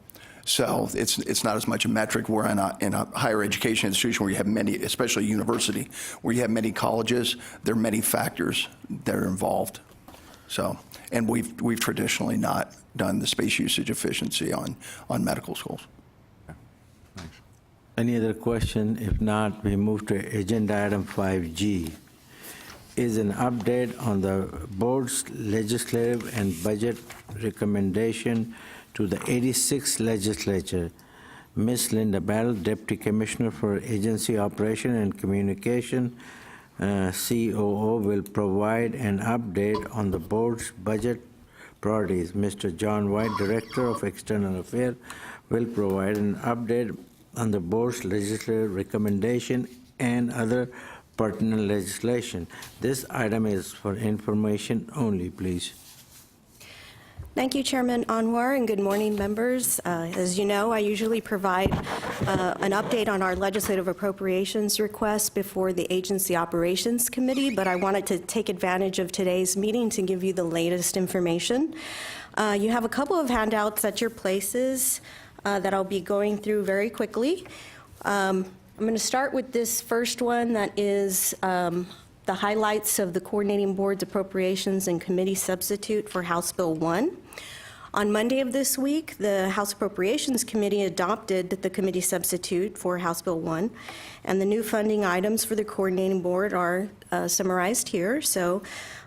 So it's not as much a metric. We're in a higher education institution where you have many, especially university, where you have many colleges. There are many factors that are involved. So, and we've traditionally not done the space usage efficiency on medical schools. Any other question? If not, we move to agenda item 5G. Is an update on the board's legislative and budget recommendation to the 86th legislature. Ms. Linda Battle, Deputy Commissioner for Agency Operation and Communication, COO, will provide an update on the board's budget priorities. Mr. John White, Director of External Affairs, will provide an update on the board's legislative recommendation and other pertinent legislation. This item is for information only, please. Thank you, Chairman Anwar, and good morning, members. As you know, I usually provide an update on our legislative appropriations request before the Agency Operations Committee, but I wanted to take advantage of today's meeting to give you the latest information. You have a couple of handouts at your places that I'll be going through very quickly. I'm going to start with this first one that is the highlights of the Coordinating Board's appropriations and committee substitute for House Bill 1. On Monday of this week, the House Appropriations Committee adopted the committee substitute for House Bill 1, and the new funding items for the Coordinating Board are summarized here. So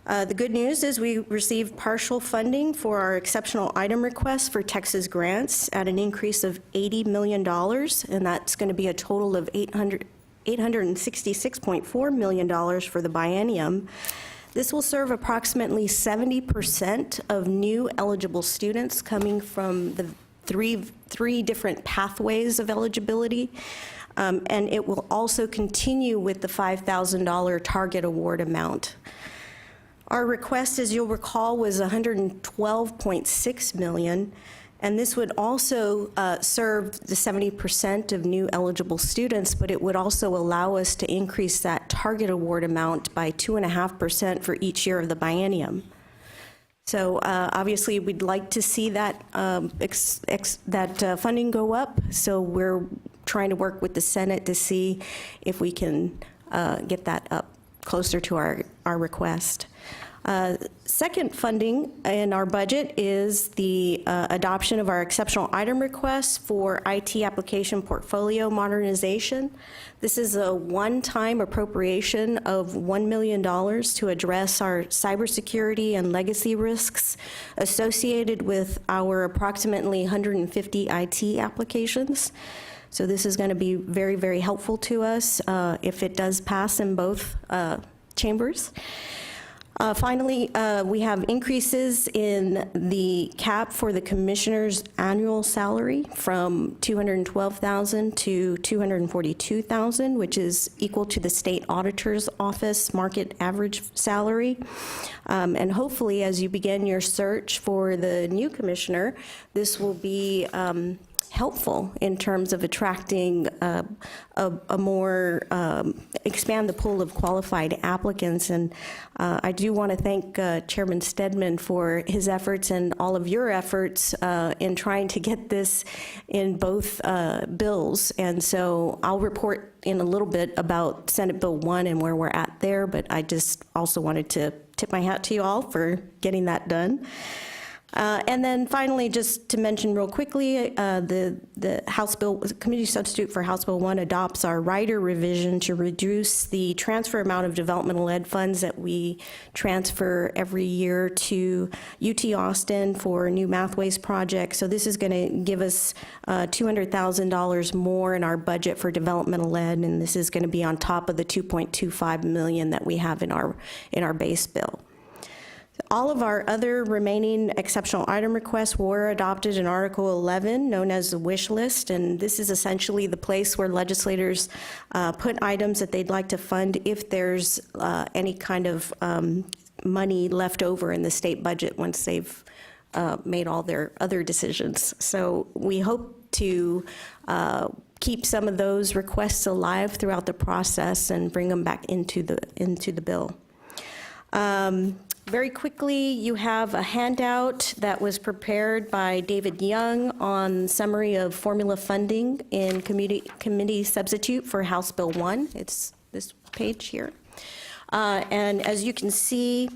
the good news is we received partial funding for our exceptional item request for Texas grants at an increase of $80 million, and that's going to be a total of $866.4 million for the biennium. This will serve approximately 70% of new eligible students coming from the three different pathways of eligibility, and it will also continue with the $5,000 target award amount. Our request, as you'll recall, was $112.6 million, And this would also serve the 70% of new eligible students, but it would also allow us to increase that target award amount by 2.5% for each year of the biennium. So obviously, we'd like to see that funding go up. So we're trying to work with the Senate to see if we can get that up closer to our request. Second funding in our budget is the adoption of our exceptional item request for IT application portfolio modernization. This is a one-time appropriation of $1 million to address our cybersecurity and legacy risks associated with our approximately 150 IT applications. So this is going to be very, very helpful to us if it does pass in both chambers. Finally, we have increases in the CAAP for the commissioner's annual salary from $212,000 to $242,000, which is equal to the state auditor's office market average salary. And hopefully, as you begin your search for the new commissioner, this will be helpful in terms of attracting a more, expand the pool of qualified applicants. And I do want to thank Chairman Stedman for his efforts and all of your efforts in trying to get this in both bills. And so I'll report in a little bit about Senate Bill 1 and where we're at there, but I just also wanted to tip my hat to you all for getting that done. And then finally, just to mention real quickly, the House Bill, Committee Substitute for House Bill 1 adopts our rider revision to reduce the transfer amount of developmental ed funds that we transfer every year to UT Austin for new Mathways projects. So this is going to give us $200,000 more in our budget for developmental ed, and this is going to be on top of the $2.25 million that we have in our base bill. All of our other remaining exceptional item requests were adopted in Article 11, known as the wish list, and this is essentially the place where legislators put items that they'd like to fund if there's any kind of money left over in the state budget once they've made all their other decisions. So we hope to keep some of those requests alive throughout the process and bring them back into the bill. Very quickly, you have a handout that was prepared by David Young on summary of formula funding in committee substitute for House Bill 1. It's this page here. And as you can see,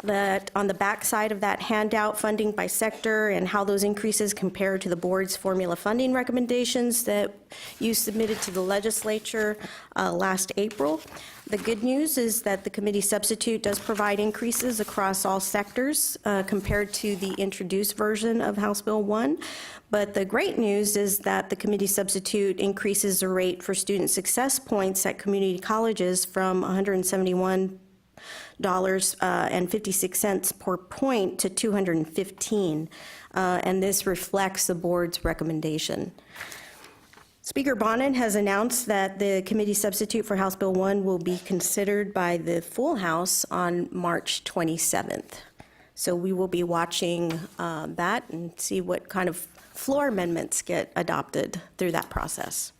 that on the back side of that handout, funding by sector and how those increases compare to the board's formula funding recommendations that you submitted to the legislature last April. The good news is that the committee substitute does provide increases across all sectors compared to the introduced version of House Bill 1. But the great news is that the committee substitute increases the rate for student success points at community colleges from $171.56 per point to $215, and this reflects the board's recommendation. Speaker Bonin has announced that the committee substitute for House Bill 1 will be considered by the full House on March 27th. So we will be watching that and see what kind of floor amendments get adopted through that process.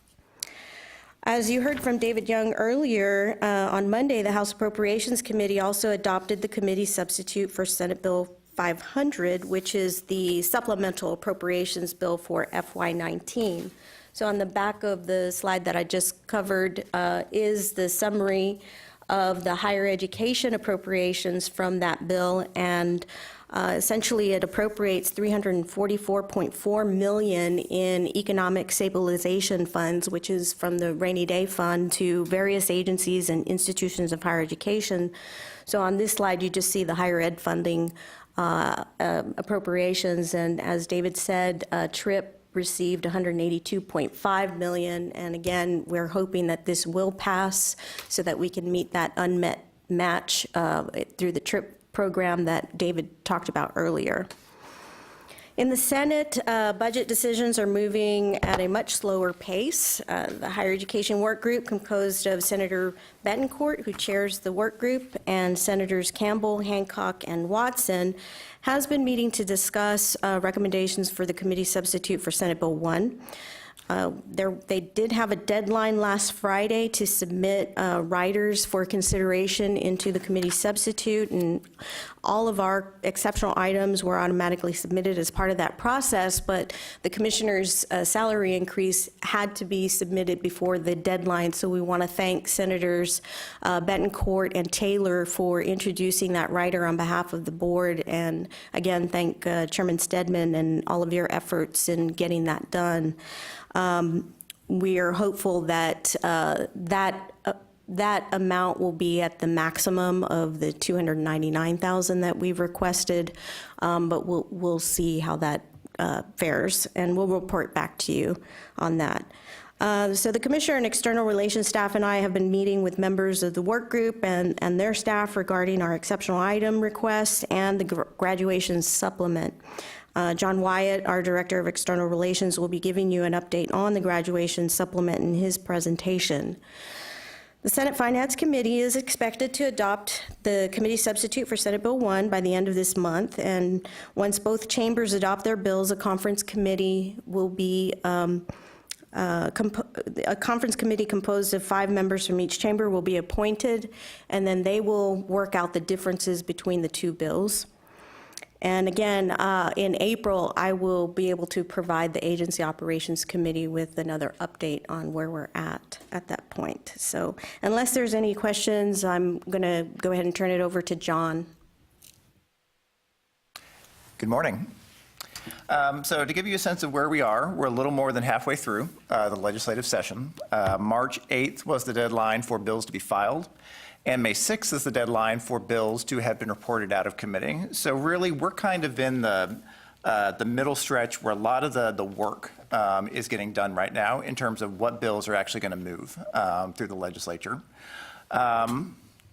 As you heard from David Young earlier, on Monday, the House Appropriations Committee also adopted the committee substitute for Senate Bill 500, which is the supplemental appropriations bill for FY19. So on the back of the slide that I just covered is the summary of the higher education appropriations from that bill, and essentially it appropriates $344.4 million in economic stabilization funds, which is from the rainy day fund to various agencies and institutions of higher education. So on this slide, you just see the higher ed funding appropriations, and as David said, TRIP received $182.5 million, and again, we're hoping that this will pass so that we can meet that unmet match through the TRIP program that David talked about earlier. In the Senate, budget decisions are moving at a much slower pace. The Higher Education Work Group, composed of Senator Betancourt, who chairs the work group, and Senators Campbell, Hancock, and Watson, has been meeting to discuss recommendations for the committee substitute for Senate Bill 1. They did have a deadline last Friday to submit writers for consideration into the committee substitute, and all of our exceptional items were automatically submitted as part of that process, but the commissioner's salary increase had to be submitted before the deadline, so we want to thank Senators Betancourt and Taylor for introducing that writer on behalf of the board, and again, thank Chairman Stedman and all of your efforts in getting that done. We are hopeful that that amount will be at the maximum of the $299,000 that we've requested, but we'll see how that fares, and we'll report back to you on that. So the Commissioner and External Relations staff and I have been meeting with members of the work group and their staff regarding our exceptional item request and the graduation supplement. John Wyatt, our Director of External Relations, will be giving you an update on the graduation supplement in his presentation. The Senate Finance Committee is expected to adopt the committee substitute for Senate Bill 1 by the end of this month, and once both chambers adopt their bills, a conference committee will be a conference committee composed of 5 members from each chamber will be appointed, and then they will work out the differences between the two bills. And again, in April, I will be able to provide the Agency Operations Committee with another update on where we're at that point. So unless there's any questions, I'm going to go ahead and turn it over to John. Good morning. So to give you a sense of where we are, we're a little more than halfway through the legislative session. March 8th was the deadline for bills to be filed, and May 6th is the deadline for bills to have been reported out of committee. So really, we're kind of in the middle stretch where a lot of the work is getting done right now in terms of what bills are actually going to move through the legislature.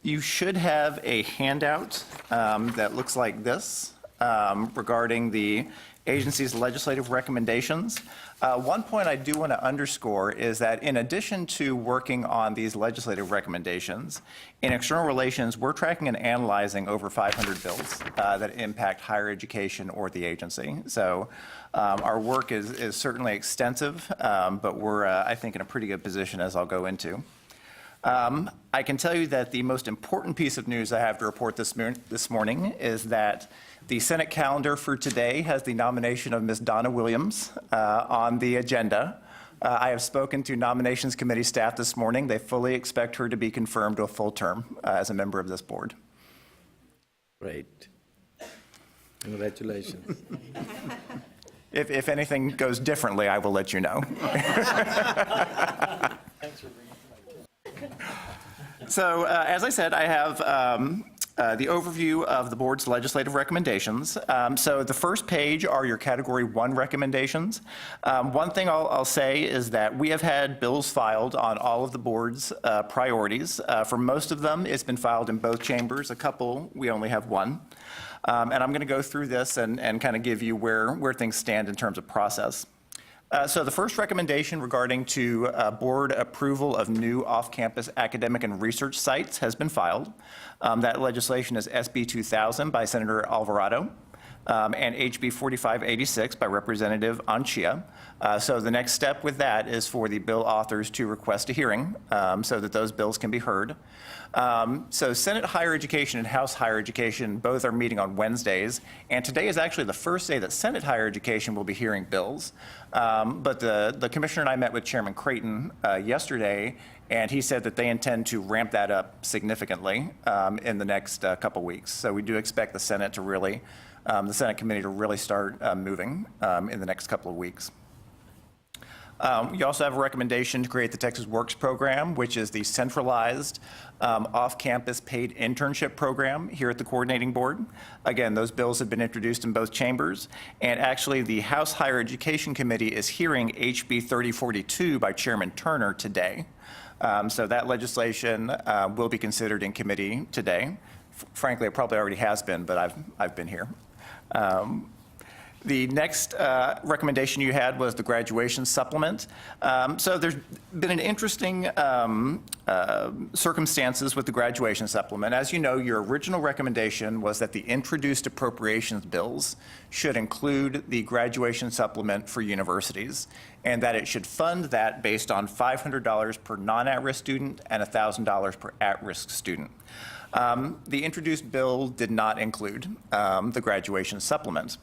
You should have a handout that looks like this regarding the agency's legislative recommendations. One point I do want to underscore is that in addition to working on these legislative recommendations, in external relations, we're tracking and analyzing over 500 bills that impact higher education or the agency. So our work is certainly extensive, but we're, I think, in a pretty good position, as I'll go into. I can tell you that the most important piece of news I have to report this morning is that the Senate calendar for today has the nomination of Ms. Donna Williams on the agenda. I have spoken to Nominations Committee staff this morning. They fully expect her to be confirmed to a full term as a member of this board. Great. Congratulations. If anything goes differently, I will let you know. So, as I said, I have the overview of the board's legislative recommendations. So the first page are your Category 1 recommendations. One thing I'll say is that we have had bills filed on all of the board's priorities. For most of them, it's been filed in both chambers. A couple, we only have one. And I'm going to go through this and kind of give you where things stand in terms of process. So the first recommendation regarding to board approval of new off-campus academic and research sites has been filed. That legislation is SB 2000 by Senator Alvarado and HB 4586 by Representative Anchia. So the next step with that is for the bill authors to request a hearing so that those bills can be heard. So Senate Higher Education and House Higher Education both are meeting on Wednesdays, and today is actually the first day that Senate Higher Education will be hearing bills. But the commissioner and I met with Chairman Creighton yesterday, and he said that they intend to ramp that up significantly in the next couple weeks. So we do expect the Senate to really, the Senate committee to really start moving in the next couple of weeks. You also have a recommendation to create the Texas Works program, which is the centralized off-campus paid internship program here at the coordinating board. Again, those bills have been introduced in both chambers, and actually the House Higher Education Committee is hearing HB 3042 by Chairman Turner today. So that legislation will be considered in committee today. Frankly, it probably already has been, but I've been here. The next recommendation you had was the graduation supplement. So there's been an interesting circumstances with the graduation supplement. As you know, your original recommendation was that the introduced appropriations bills should include the graduation supplement for universities, and that it should fund that based on $500 per non-at-risk student and $1,000 per at-risk student. The introduced bill did not include the graduation supplement.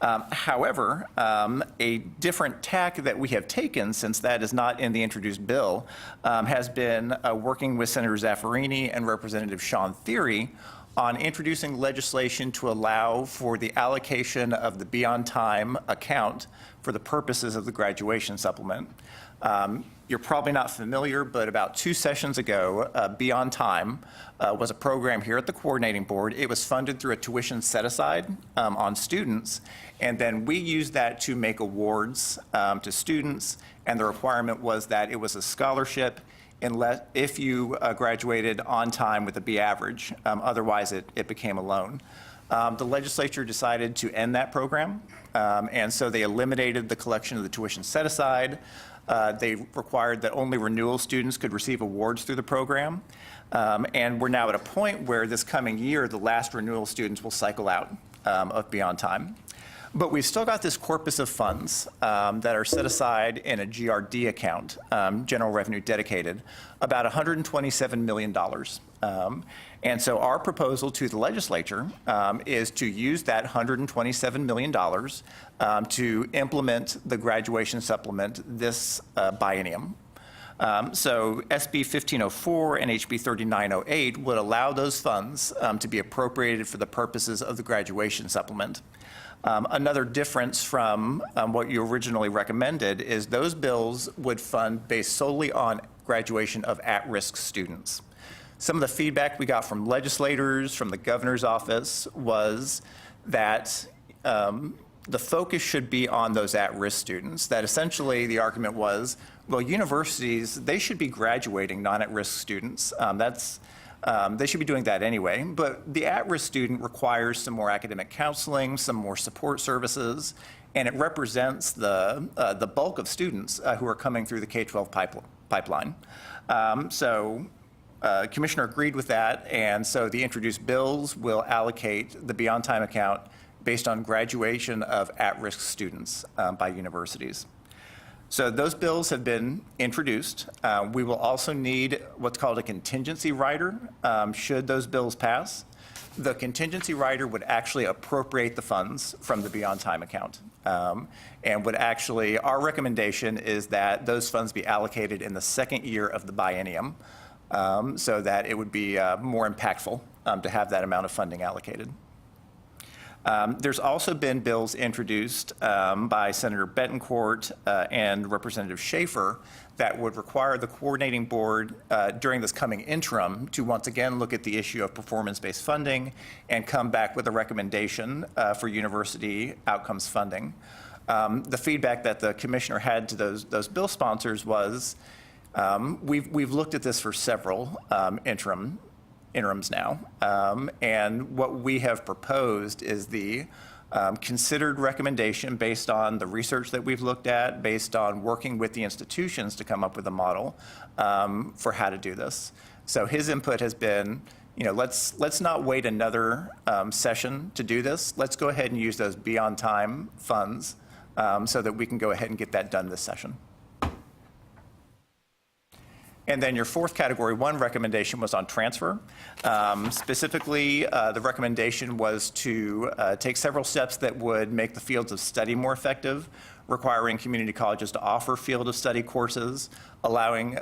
However, a different tack that we have taken, since that is not in the introduced bill, has been working with Senator Zaffarini and Representative Sean Thierry on introducing legislation to allow for the allocation of the Beyond Time account for the purposes of the graduation supplement. You're probably not familiar, but about 2 sessions ago, Beyond Time was a program here at the coordinating board. It was funded through a tuition set-aside on students, and then we used that to make awards to students, and the requirement was that it was a scholarship unless if you graduated on time with a B average. Otherwise, it became a loan. The legislature decided to end that program, and so they eliminated the collection of the tuition set-aside. They required that only renewal students could receive awards through the program. And we're now at a point where this coming year, the last renewal students will cycle out of Beyond Time. But we've still got this corpus of funds that are set aside in a GRD account, General Revenue Dedicated, about $127 million. And so our proposal to the legislature is to use that $127 million to implement the graduation supplement this biennium. So SB 1504 and HB 3908 would allow those funds to be appropriated for the purposes of the graduation supplement. Another difference from what you originally recommended is those bills would fund based solely on graduation of at-risk students. Some of the feedback we got from legislators, from the governor's office, was that the focus should be on those at-risk students, that essentially the argument was, well, universities, they should be graduating non-at-risk students. They should be doing that anyway, but the at-risk student requires some more academic counseling, some more support services, and it represents the bulk of students who are coming through the K-12 pipeline. Commissioner agreed with that, and so the introduced bills will allocate the Beyond Time account based on graduation of at-risk students by universities. So those bills have been introduced. We will also need what's called a contingency rider should those bills pass. The contingency rider would actually appropriate the funds from the Beyond Time account. And would actually, our recommendation is that those funds be allocated in the second year of the biennium so that it would be more impactful to have that amount of funding allocated. There's also been bills introduced by Senator Betancourt and Representative Schaefer that would require the coordinating board during this coming interim to once again look at the issue of performance-based funding and come back with a recommendation for university outcomes funding. The feedback that the commissioner had to those bill sponsors was, we've looked at this for several interims now, and what we have proposed is the considered recommendation based on the research that we've looked at, based on working with the institutions to come up with a model for how to do this. So his input has been, let's not wait another session to do this. Let's go ahead and use those Beyond Time funds so that we can go ahead and get that done this session. And then your fourth category one recommendation was on transfer. Specifically, the recommendation was to take several steps that would make the fields of study more effective, requiring community colleges to offer field of study courses, allowing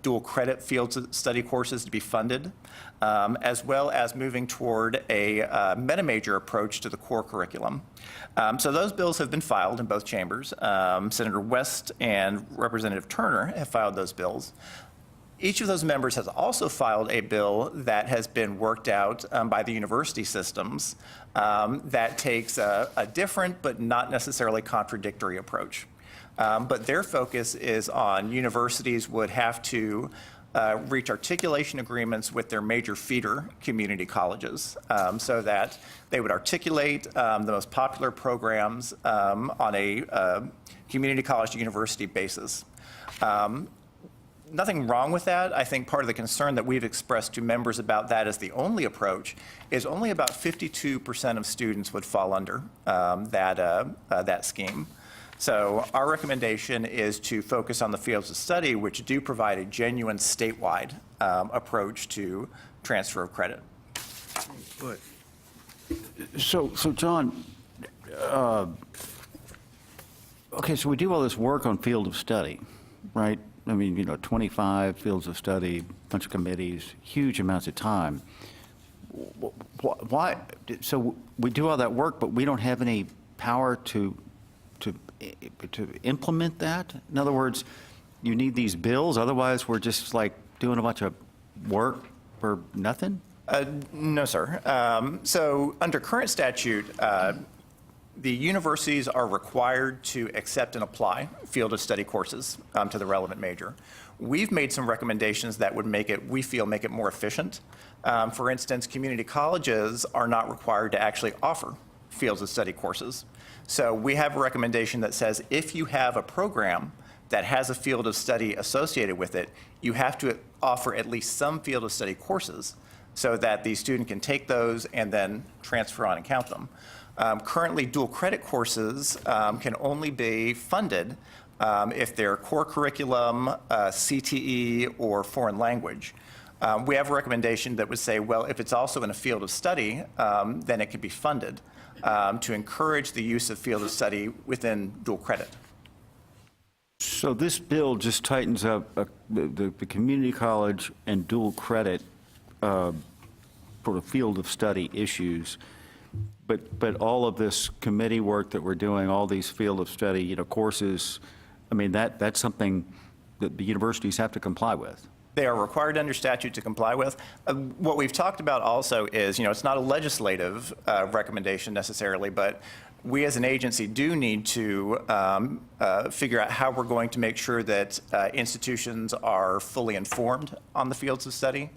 dual credit fields of study courses to be funded, as well as moving toward a meta-major approach to the core curriculum. So those bills have been filed in both chambers. Senator West and Representative Turner have filed those bills. Each of those members has also filed a bill that has been worked out by the university systems that takes a different but not necessarily contradictory approach. But their focus is on universities would have to reach articulation agreements with their major feeder community colleges so that they would articulate the most popular programs on a community college to university basis. Nothing wrong with that. I think part of the concern that we've expressed to members about that as the only approach is only about 52% of students would fall under that scheme. So our recommendation is to focus on the fields of study which do provide a genuine statewide approach to transfer of credit. So John, okay, so we do all this work on field of study, right? I mean, 25 fields of study, bunch of committees, huge amounts of time. Why? So we do all that work, but we don't have any power to implement that? In other words, you need these bills, otherwise we're just like doing a bunch of work for nothing? No, sir. So under current statute, the universities are required to accept and apply field of study courses to the relevant major. We've made some recommendations that would make it, we feel, make it more efficient. For instance, community colleges are not required to actually offer fields of study courses. So we have a recommendation that says if you have a program that has a field of study associated with it, you have to offer at least some field of study courses so that the student can take those and then transfer on and count them. Currently, dual credit courses can only be funded if they're core curriculum, CTE, or foreign language. We have a recommendation that would say, well, if it's also in a field of study, then it could be funded to encourage the use of field of study within dual credit. So this bill just tightens up the community college and dual credit for the field of study issues. But all of this committee work that we're doing, all these field of study, courses, I mean, that's something that the universities have to comply with. They are required under statute to comply with. What we've talked about also is, it's not a legislative recommendation necessarily, but we as an agency do need to figure out how we're going to make sure that institutions are fully informed on the fields of study.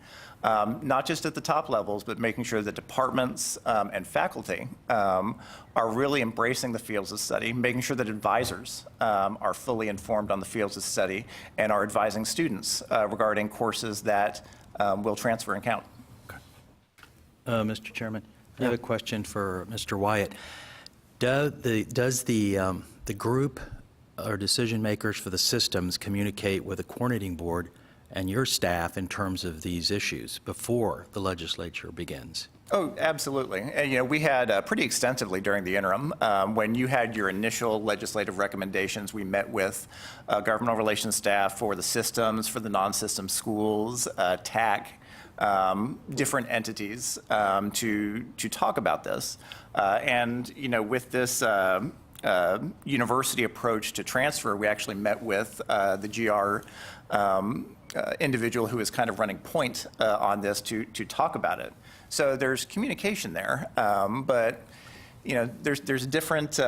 Not just at the top levels, but making sure that departments and faculty are really embracing the fields of study, making sure that advisors are fully informed on the fields of study and are advising students regarding courses that will transfer and count. Mr. Chairman, I have a question for Mr. Wyatt. Does the group or decision makers for the systems communicate with the coordinating board and your staff in terms of these issues before the legislature begins? Oh, absolutely. And, we had pretty extensively during the interim. When you had your initial legislative recommendations, we met with governmental relations staff for the systems, for the non-system schools, TAC, different entities to talk about this. And, with this university approach to transfer, we actually met with the GR individual who is kind of running point on this to talk about it. So there's communication there, but there's different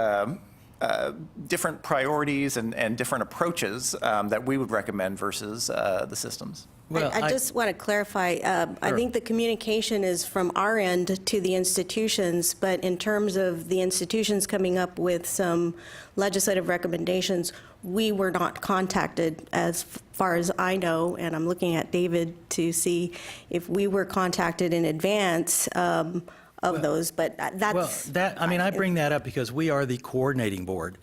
different priorities and different approaches that we would recommend versus the systems. Well, I just want to clarify, I think the communication is from our end to the institutions, but in terms of the institutions coming up with some legislative recommendations, we were not contacted as far as I know, and I'm looking at David to see if we were contacted in advance of those, but that's... Well, I bring that up because we are the coordinating board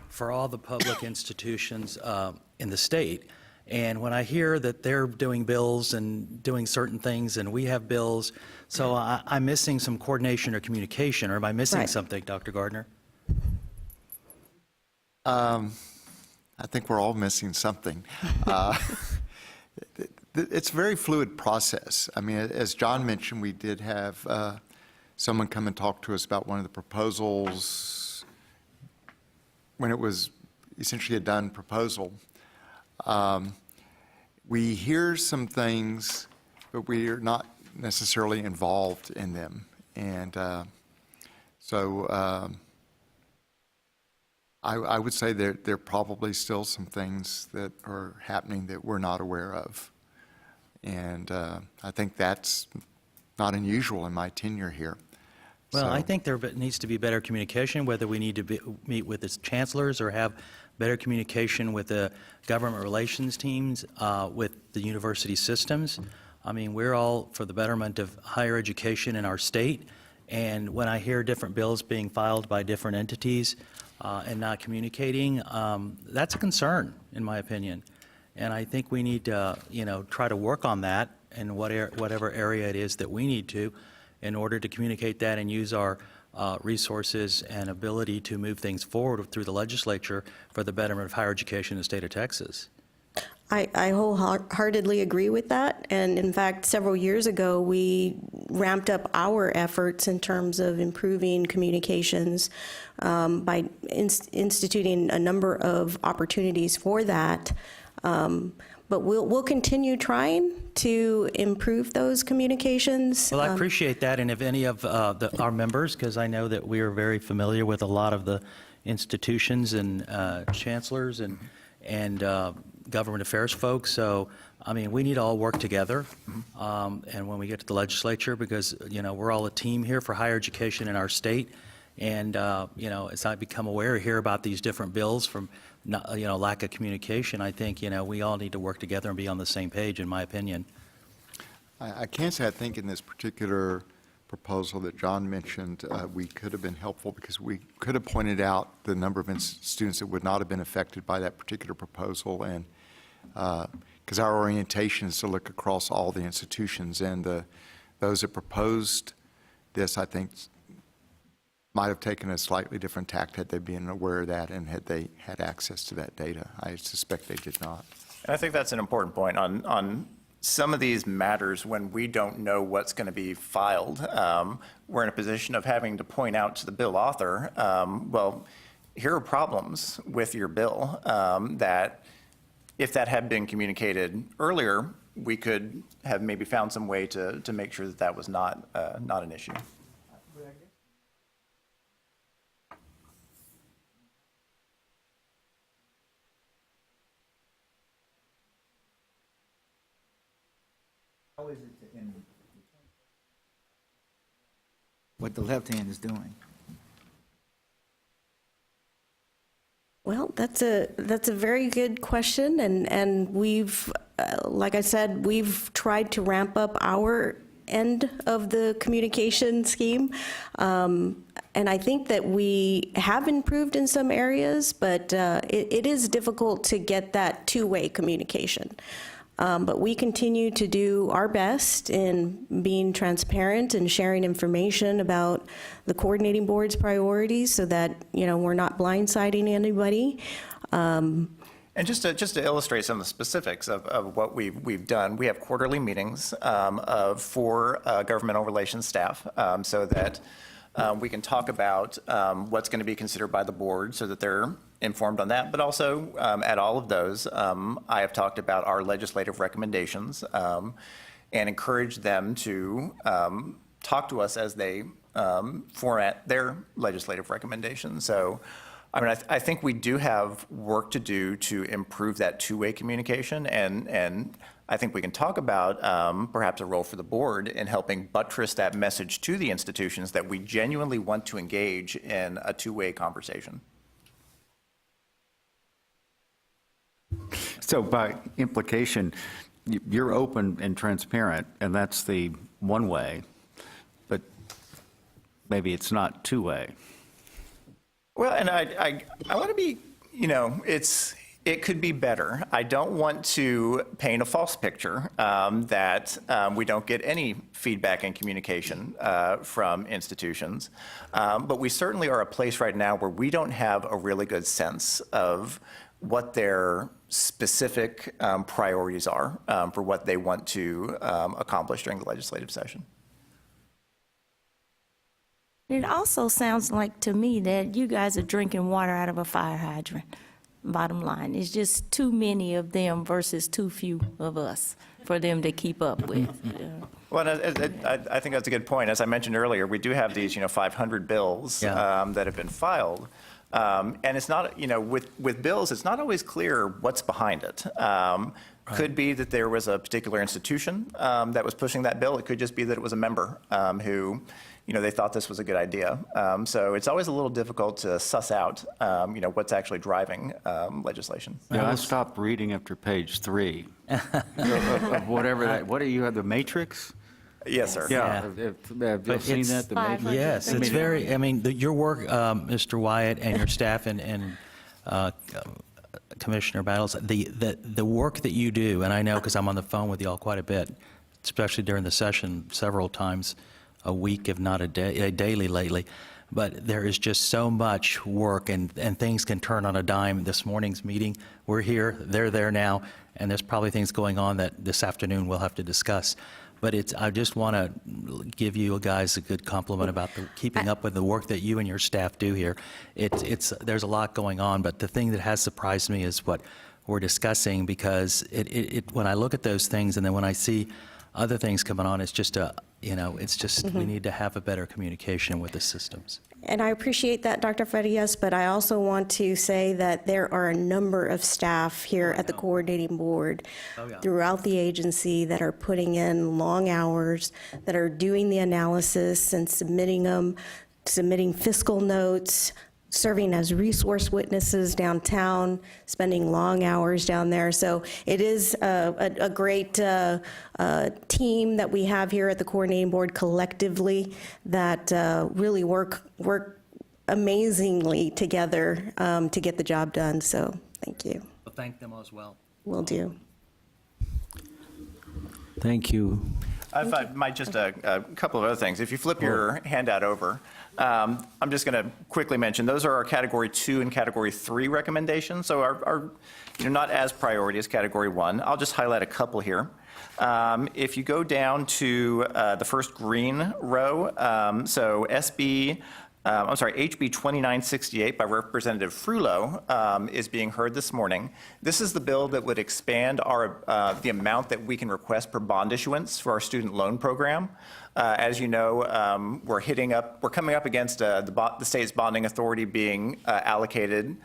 for all the public institutions in the state. And when I hear that they're doing bills and doing certain things and we have bills, so I'm missing some coordination or communication, or am I missing something, Dr. Gardner? I think we're all missing something. It's a very fluid process. I mean, as John mentioned, we did have someone come and talk to us about one of the proposals when it was essentially a done proposal. We hear some things, but we are not necessarily involved in them. And so I would say there are probably still some things that are happening that we're not aware of. And I think that's not unusual in my tenure here. Well, I So- think there needs to be better communication, whether we need to meet with its chancellors or have better communication with the government relations teams, with the university systems. I mean, we're all for the betterment of higher education in our state, and when I hear different bills being filed by different entities and not communicating, that's a concern, in my opinion. And I think we need to, try to work on that in whatever area it is that we need to, in order to communicate that and use our resources and ability to move things forward through the legislature for the betterment of higher education in the state of Texas. I wholeheartedly agree with that. And in fact, several years ago, we ramped up our efforts in terms of improving communications by instituting a number of opportunities for that. But we'll continue trying to improve those communications. Well, I appreciate that, and if any of our members, because I know that we are very familiar with a lot of the institutions and chancellors and government affairs folks, so, I mean, we need to all work together, and when we get to the legislature, because, we're all a team here for higher education in our state, and, as I become aware, hear about these different bills from, lack of communication, I think, we all need to work together and be on the same page, in my opinion. I can't say I think in this particular proposal that John mentioned, we could have been helpful because we could have pointed out the number of students that would not have been affected by that particular proposal, and because our orientation is to look across all the institutions, and those that proposed this, I think, might have taken a slightly different tact had they been aware of that and had they had access to that data. I suspect they did not. And I think that's an important point on some of these matters when we don't know what's going to be filed. We're in a position of having to point out to the bill author, well, here are problems with your bill that if that had been communicated earlier, we could have maybe found some way to make sure that that was not an issue. How is it in what the left hand is doing? Well, that's a very good question, and we've, like I said, we've tried to ramp up our end of the communication scheme, and I think that we have improved in some areas, but it is difficult to get that two-way communication. But we continue to do our best in being transparent and sharing information about the coordinating board's priorities so that, we're not blindsiding anybody. And just to illustrate some of the specifics of what we've done, we have quarterly meetings for governmental relations staff so that we can talk about what's going to be considered by the board so that they're informed on that. But also at all of those, I have talked about our legislative recommendations and encouraged them to talk to us as they format their legislative recommendations. So, I mean, I think we do have work to do to improve that two-way communication, and I think we can talk about perhaps a role for the board in helping buttress that message to the institutions that we genuinely want to engage in a two-way conversation. So by implication, you're open and transparent, and that's the one way, but maybe it's not two-way. Well, and I want to be, it could be better. I don't want to paint a false picture that we don't get any feedback and communication from institutions. But we certainly are a place right now where we don't have a really good sense of what their specific priorities are for what they want to accomplish during the legislative session. It also sounds like to me that you guys are drinking water out of a fire hydrant. Bottom line, it's just too many of them versus too few of us for them to keep up with. Well, I think that's a good point. As I mentioned earlier, we do have these, 500 bills that have been filed. And it's not, with bills, it's not always clear what's behind it. Could be that there was a particular institution that was pushing that bill. It could just be that it was a member who, they thought this was a good idea. So it's always a little difficult to suss out, what's actually driving legislation. Yeah, I stopped reading after page 3 of whatever that, what do you have, the Matrix? Yes, sir. Yeah. Have you seen it's that, the Matrix? Yes, it's very, your work, Mr. Wyatt, and your staff and Commissioner Battles, the work that you do, and I know because I'm on the phone with y'all quite a bit, especially during the session several times a week, if not a daily lately, but there is just so much work and things can turn on a dime. This morning's meeting, we're here, they're there now, and there's probably things going on that this afternoon we'll have to discuss. But I just want to give you guys a good compliment about keeping up with the work that you and your staff do here. There's a lot going on, but the thing that has surprised me is what we're discussing, because when I look at those things and then when I see other things coming on, it's just we need to have a better communication with the systems. And I appreciate that, Dr. Farias, but I also want to say that there are a number of staff here at the coordinating board throughout the agency that are putting in long hours, that are doing the analysis and submitting them, submitting fiscal notes, serving as resource witnesses downtown, spending long hours down there. So it is a great team that we have here at the coordinating board collectively that really work amazingly together to get the job done. So thank you. Well, thank them as well. Will do. Thank you. If I might just a couple of other things. If you flip your handout over, I'm just going to quickly mention those are our Category 2 and Category 3 recommendations. So are not as priority as Category 1. I'll just highlight a couple here. If you go down to the first green row, so HB 2968 by Representative Frullo is being heard this morning. This is the bill that would expand the amount that we can request per bond issuance for our student loan program. As you know, we're coming up against the state's bonding authority being allocated,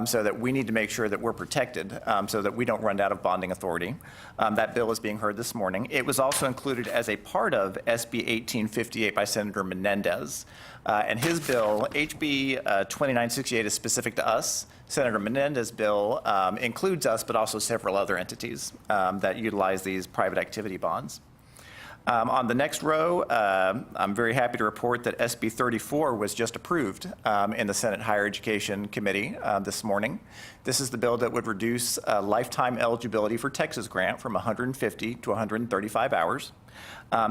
so that we need to make sure that we're protected, so that we don't run out of bonding authority. That bill is being heard this morning. It was also included as a part of SB 1858 by Senator Menendez. And his bill, HB 2968, is specific to us. Senator Menendez's bill includes us, but also several other entities that utilize these private activity bonds. On the next row, I'm very happy to report that SB 34 was just approved in the Senate Higher Education Committee this morning. This is the bill that would reduce lifetime eligibility for Texas grant from 150 to 135 hours.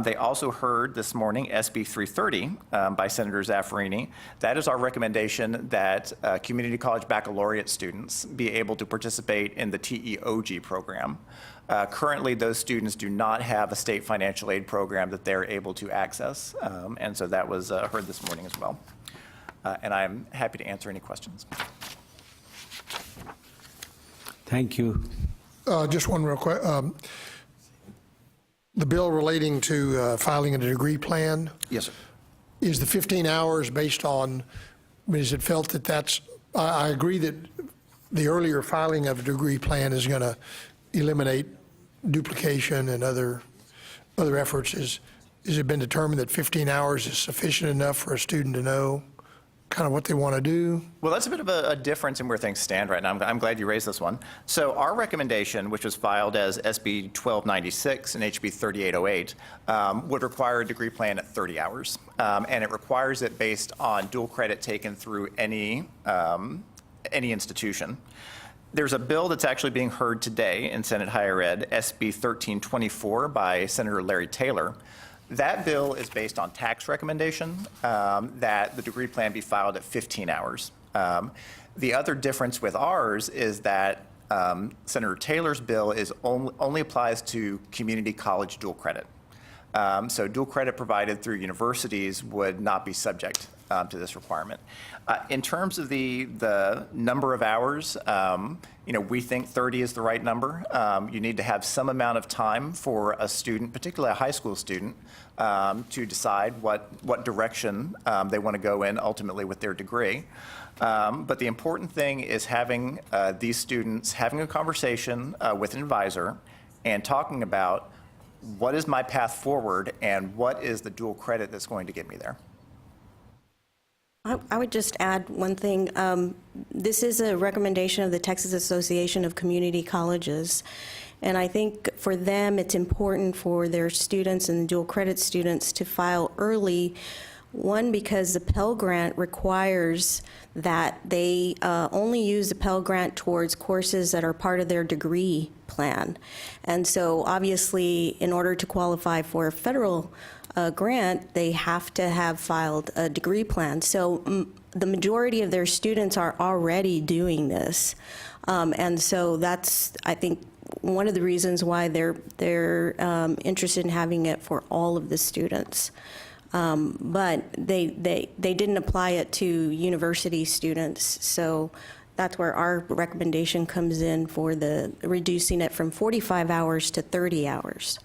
They also heard this morning SB 330 by Senator Zaffarini. That is our recommendation that community college baccalaureate students be able to participate in the TEOG program. Currently, those students do not have a state financial aid program that they're able to access, and so that was heard this morning as well. And I'm happy to answer any questions. Thank you. Just one real quick. The bill relating to filing a degree plan, Yes, sir. is the 15 hours based on, is it felt that I agree that the earlier filing of a degree plan is going to eliminate duplication and other efforts. Is it been determined that 15 hours is sufficient enough for a student to know kind of what they want to do? Well, that's a bit of a difference in where things stand right now. I'm glad you raised this one. So our recommendation, which was filed as SB 1296 and HB 3808, would require a degree plan at 30 hours. And it requires it based on dual credit taken through any institution. There's a bill that's actually being heard today in Senate Higher Ed, SB 1324 by Senator Larry Taylor. That bill is based on tax recommendation that the degree plan be filed at 15 hours. The other difference with ours is that Senator Taylor's bill only applies to community college dual credit. So dual credit provided through universities would not be subject to this requirement. In terms of the number of hours, we think 30 is the right number. You need to have some amount of time for a student, particularly a high school student, to decide what direction they want to go in ultimately with their degree. But the important thing is having these students having a conversation with an advisor, and talking about what is my path forward and what is the dual credit that's going to get me there. I would just add one thing. This is a recommendation of the Texas Association of Community Colleges, and I think for them it's important for their students and dual credit students to file early. One, because the Pell Grant requires that they only use the Pell Grant towards courses that are part of their degree plan. And so obviously, in order to qualify for a federal grant, they have to have filed a degree plan. So the majority of their students are already doing this. And so that's, I think, one of the reasons why they're interested in having it for all of the students. But they didn't apply it to university students, so that's where our recommendation comes in for the reducing it from 45 hours to 30 hours.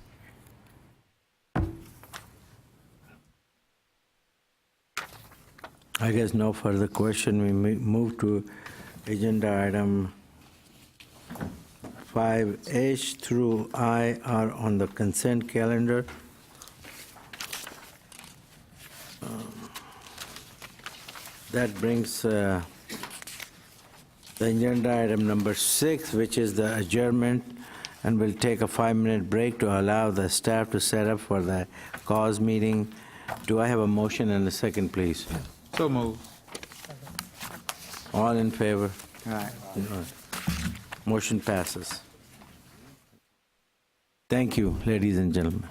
I guess no further question. We move to agenda item 5H through I are on the consent calendar. That brings the agenda item number 6, which is the adjournment, and we'll take a 5-minute break to allow the staff to set up for the cause meeting. Do I have a motion and a second, please? So moved. All in favor? Aye. Motion passes. Thank you, ladies and gentlemen.